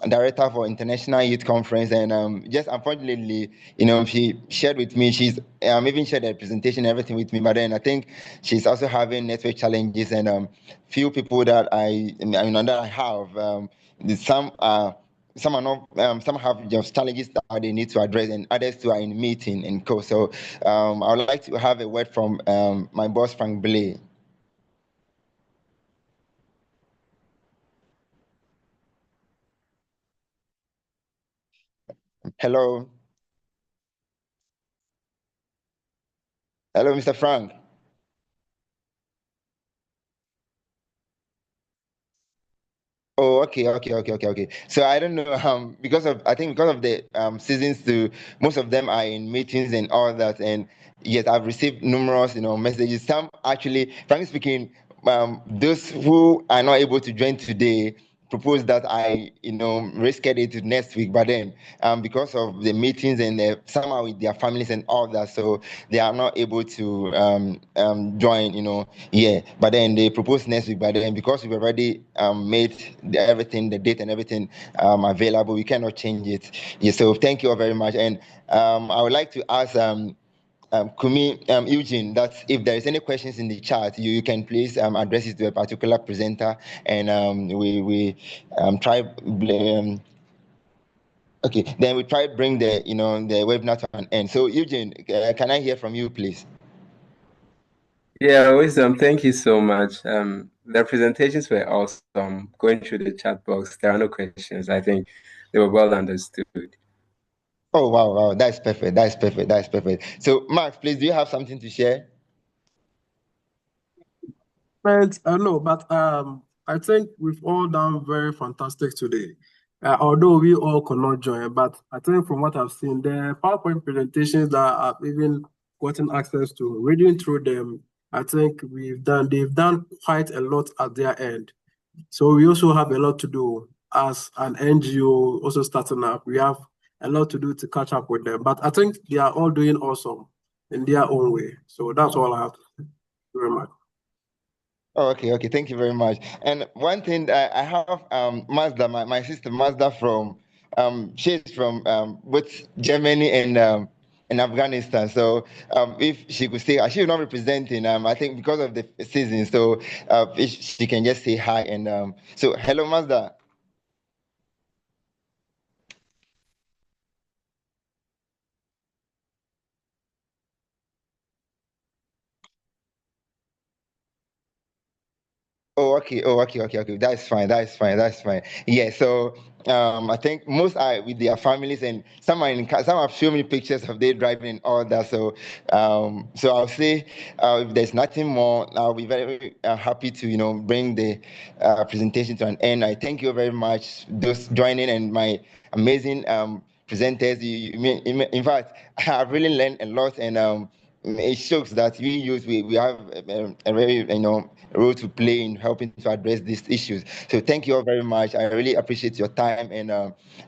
director for International Youth Conference, and just unfortunately, she shared with me. She's even shared the presentation and everything with me, but then I think she's also having network challenges, and few people that I have, some are not. Some have just challenges that they need to address, and others too are in meeting and co. So I would like to have a word from my boss Frank Blay. Hello, Mr. Frank. Oh, okay. So I don't know, because of the seasons to most of them are in meetings and all that, and yes, I've received numerous, messages. Some actually, frankly speaking, those who are not able to join today propose that I, reschedule it to next week, but then because of the meetings and some are with their families and all that, so they are not able to join, yeah. But then they propose next week, but then because we've already made everything, the date and everything available, we cannot change it. Yeah, so thank you all very much. And I would like to ask Kumi, Eugene, that if there is any questions in the chat, you can please address it to a particular presenter, and we try. Okay, then we try bring the the webinar to an end. So Eugene, can I hear from you, please? Yeah, Wisdom, thank you so much. The presentations were awesome. Going through the chat box, there are no questions. I think they were well understood. Oh, wow, that's perfect. So Max, please, do you have something to share? But no, but I think we've all done very fantastic today. Although we all could not join, but I think from what I've seen, the PowerPoint presentations that I've even gotten access to, reading through them, I think they've done quite a lot at their end. So we also have a lot to do as an NGO also starting up. We have a lot to do to catch up with them. But I think they are all doing awesome in their own way. So that's all I have to say. Thank you very much. Oh, okay. Thank you very much. And one thing, I have Mazda, my sister Mazda from she's from both Germany and Afghanistan. So if she could say, she's not representing, I think because of the season. So if she can just say hi and so hello Mazda. Oh, okay. Oh, okay. That's fine. Yeah. So, I think most are with their families, and some are in some have shown me pictures of they driving and all that. So, so I'll say, if there's nothing more, I'll be very happy to bring the presentation to an end. I thank you very much, those joining, and my amazing presenters. In fact, I've really learned a lot, and it shows that we have a very role to play in helping to address these issues. So thank you all very much. I really appreciate your time, and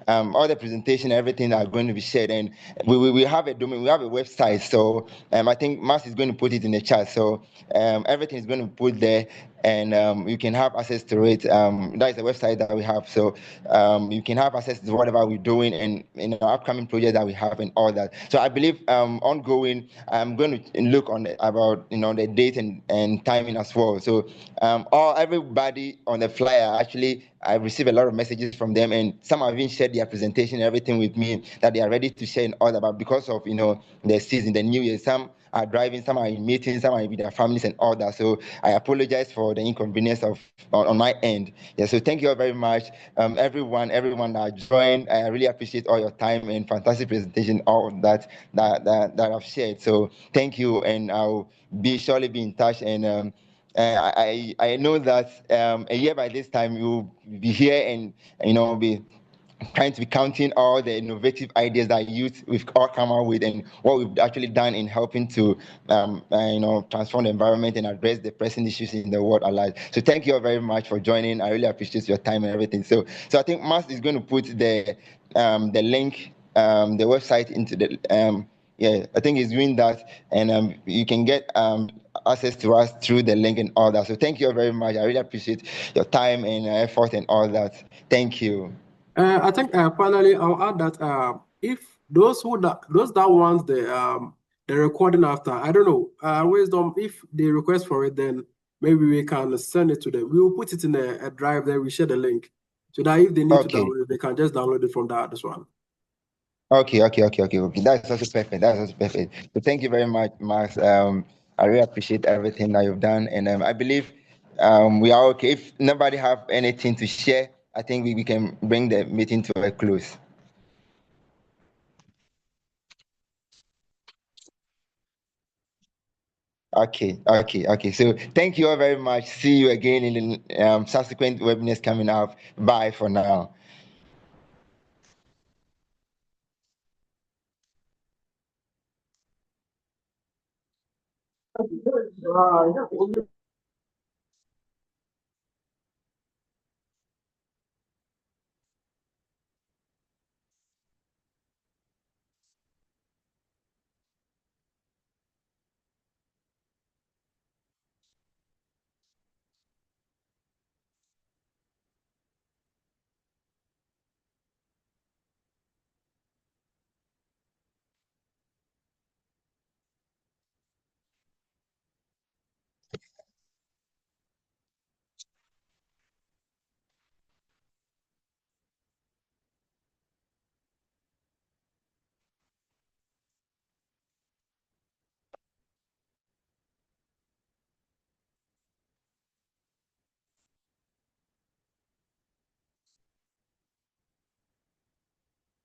all the presentation, everything are going to be shared, and we have a domain, we have a website. So I think Mas is going to put it in the chat. So everything is going to be put there, and you can have access to it. That is the website that we have. So you can have access to whatever we're doing and our upcoming projects that we have and all that. So I believe ongoing, I'm going to look on about the date and timing as well. So everybody on the flyer, actually I received a lot of messages from them, and some have even shared their presentation and everything with me that they are ready to share and all that. But because of the season, the new year, some are driving, some are in meetings, some are with their families and all that. So I apologize for the inconvenience on my end. Yeah. So thank you all very much, everyone that joined. I really appreciate all your time and fantastic presentation, all of that I've shared. So thank you, and I'll surely be in touch. And I know that a year by this time you'll be here and be trying to be counting all the innovative ideas that youth we've all come up with and what we've actually done in helping to transform the environment and address the pressing issues in the world alive. So thank you all very much for joining. I really appreciate your time and everything. So I think Mas is going to put the link, the website into the I think he's doing that, and you can get access to us through the link and all that. So thank you all very much. I really appreciate your time and effort and all that. Thank you. I think finally I'll add that if those that want the recording after, I don't know, Wisdom, if they request for it, then maybe we can send it to them. We will put it in a drive there. We share the link so that if they need to download it, they can just download it from that as well. Okay. That's also perfect. So thank you very much, Max. I really appreciate everything that you've done, and I believe we are okay. If nobody have anything to share, I think we can bring the meeting to a close. Okay. So thank you all very much. See you again in the subsequent webinars coming up. Bye for now.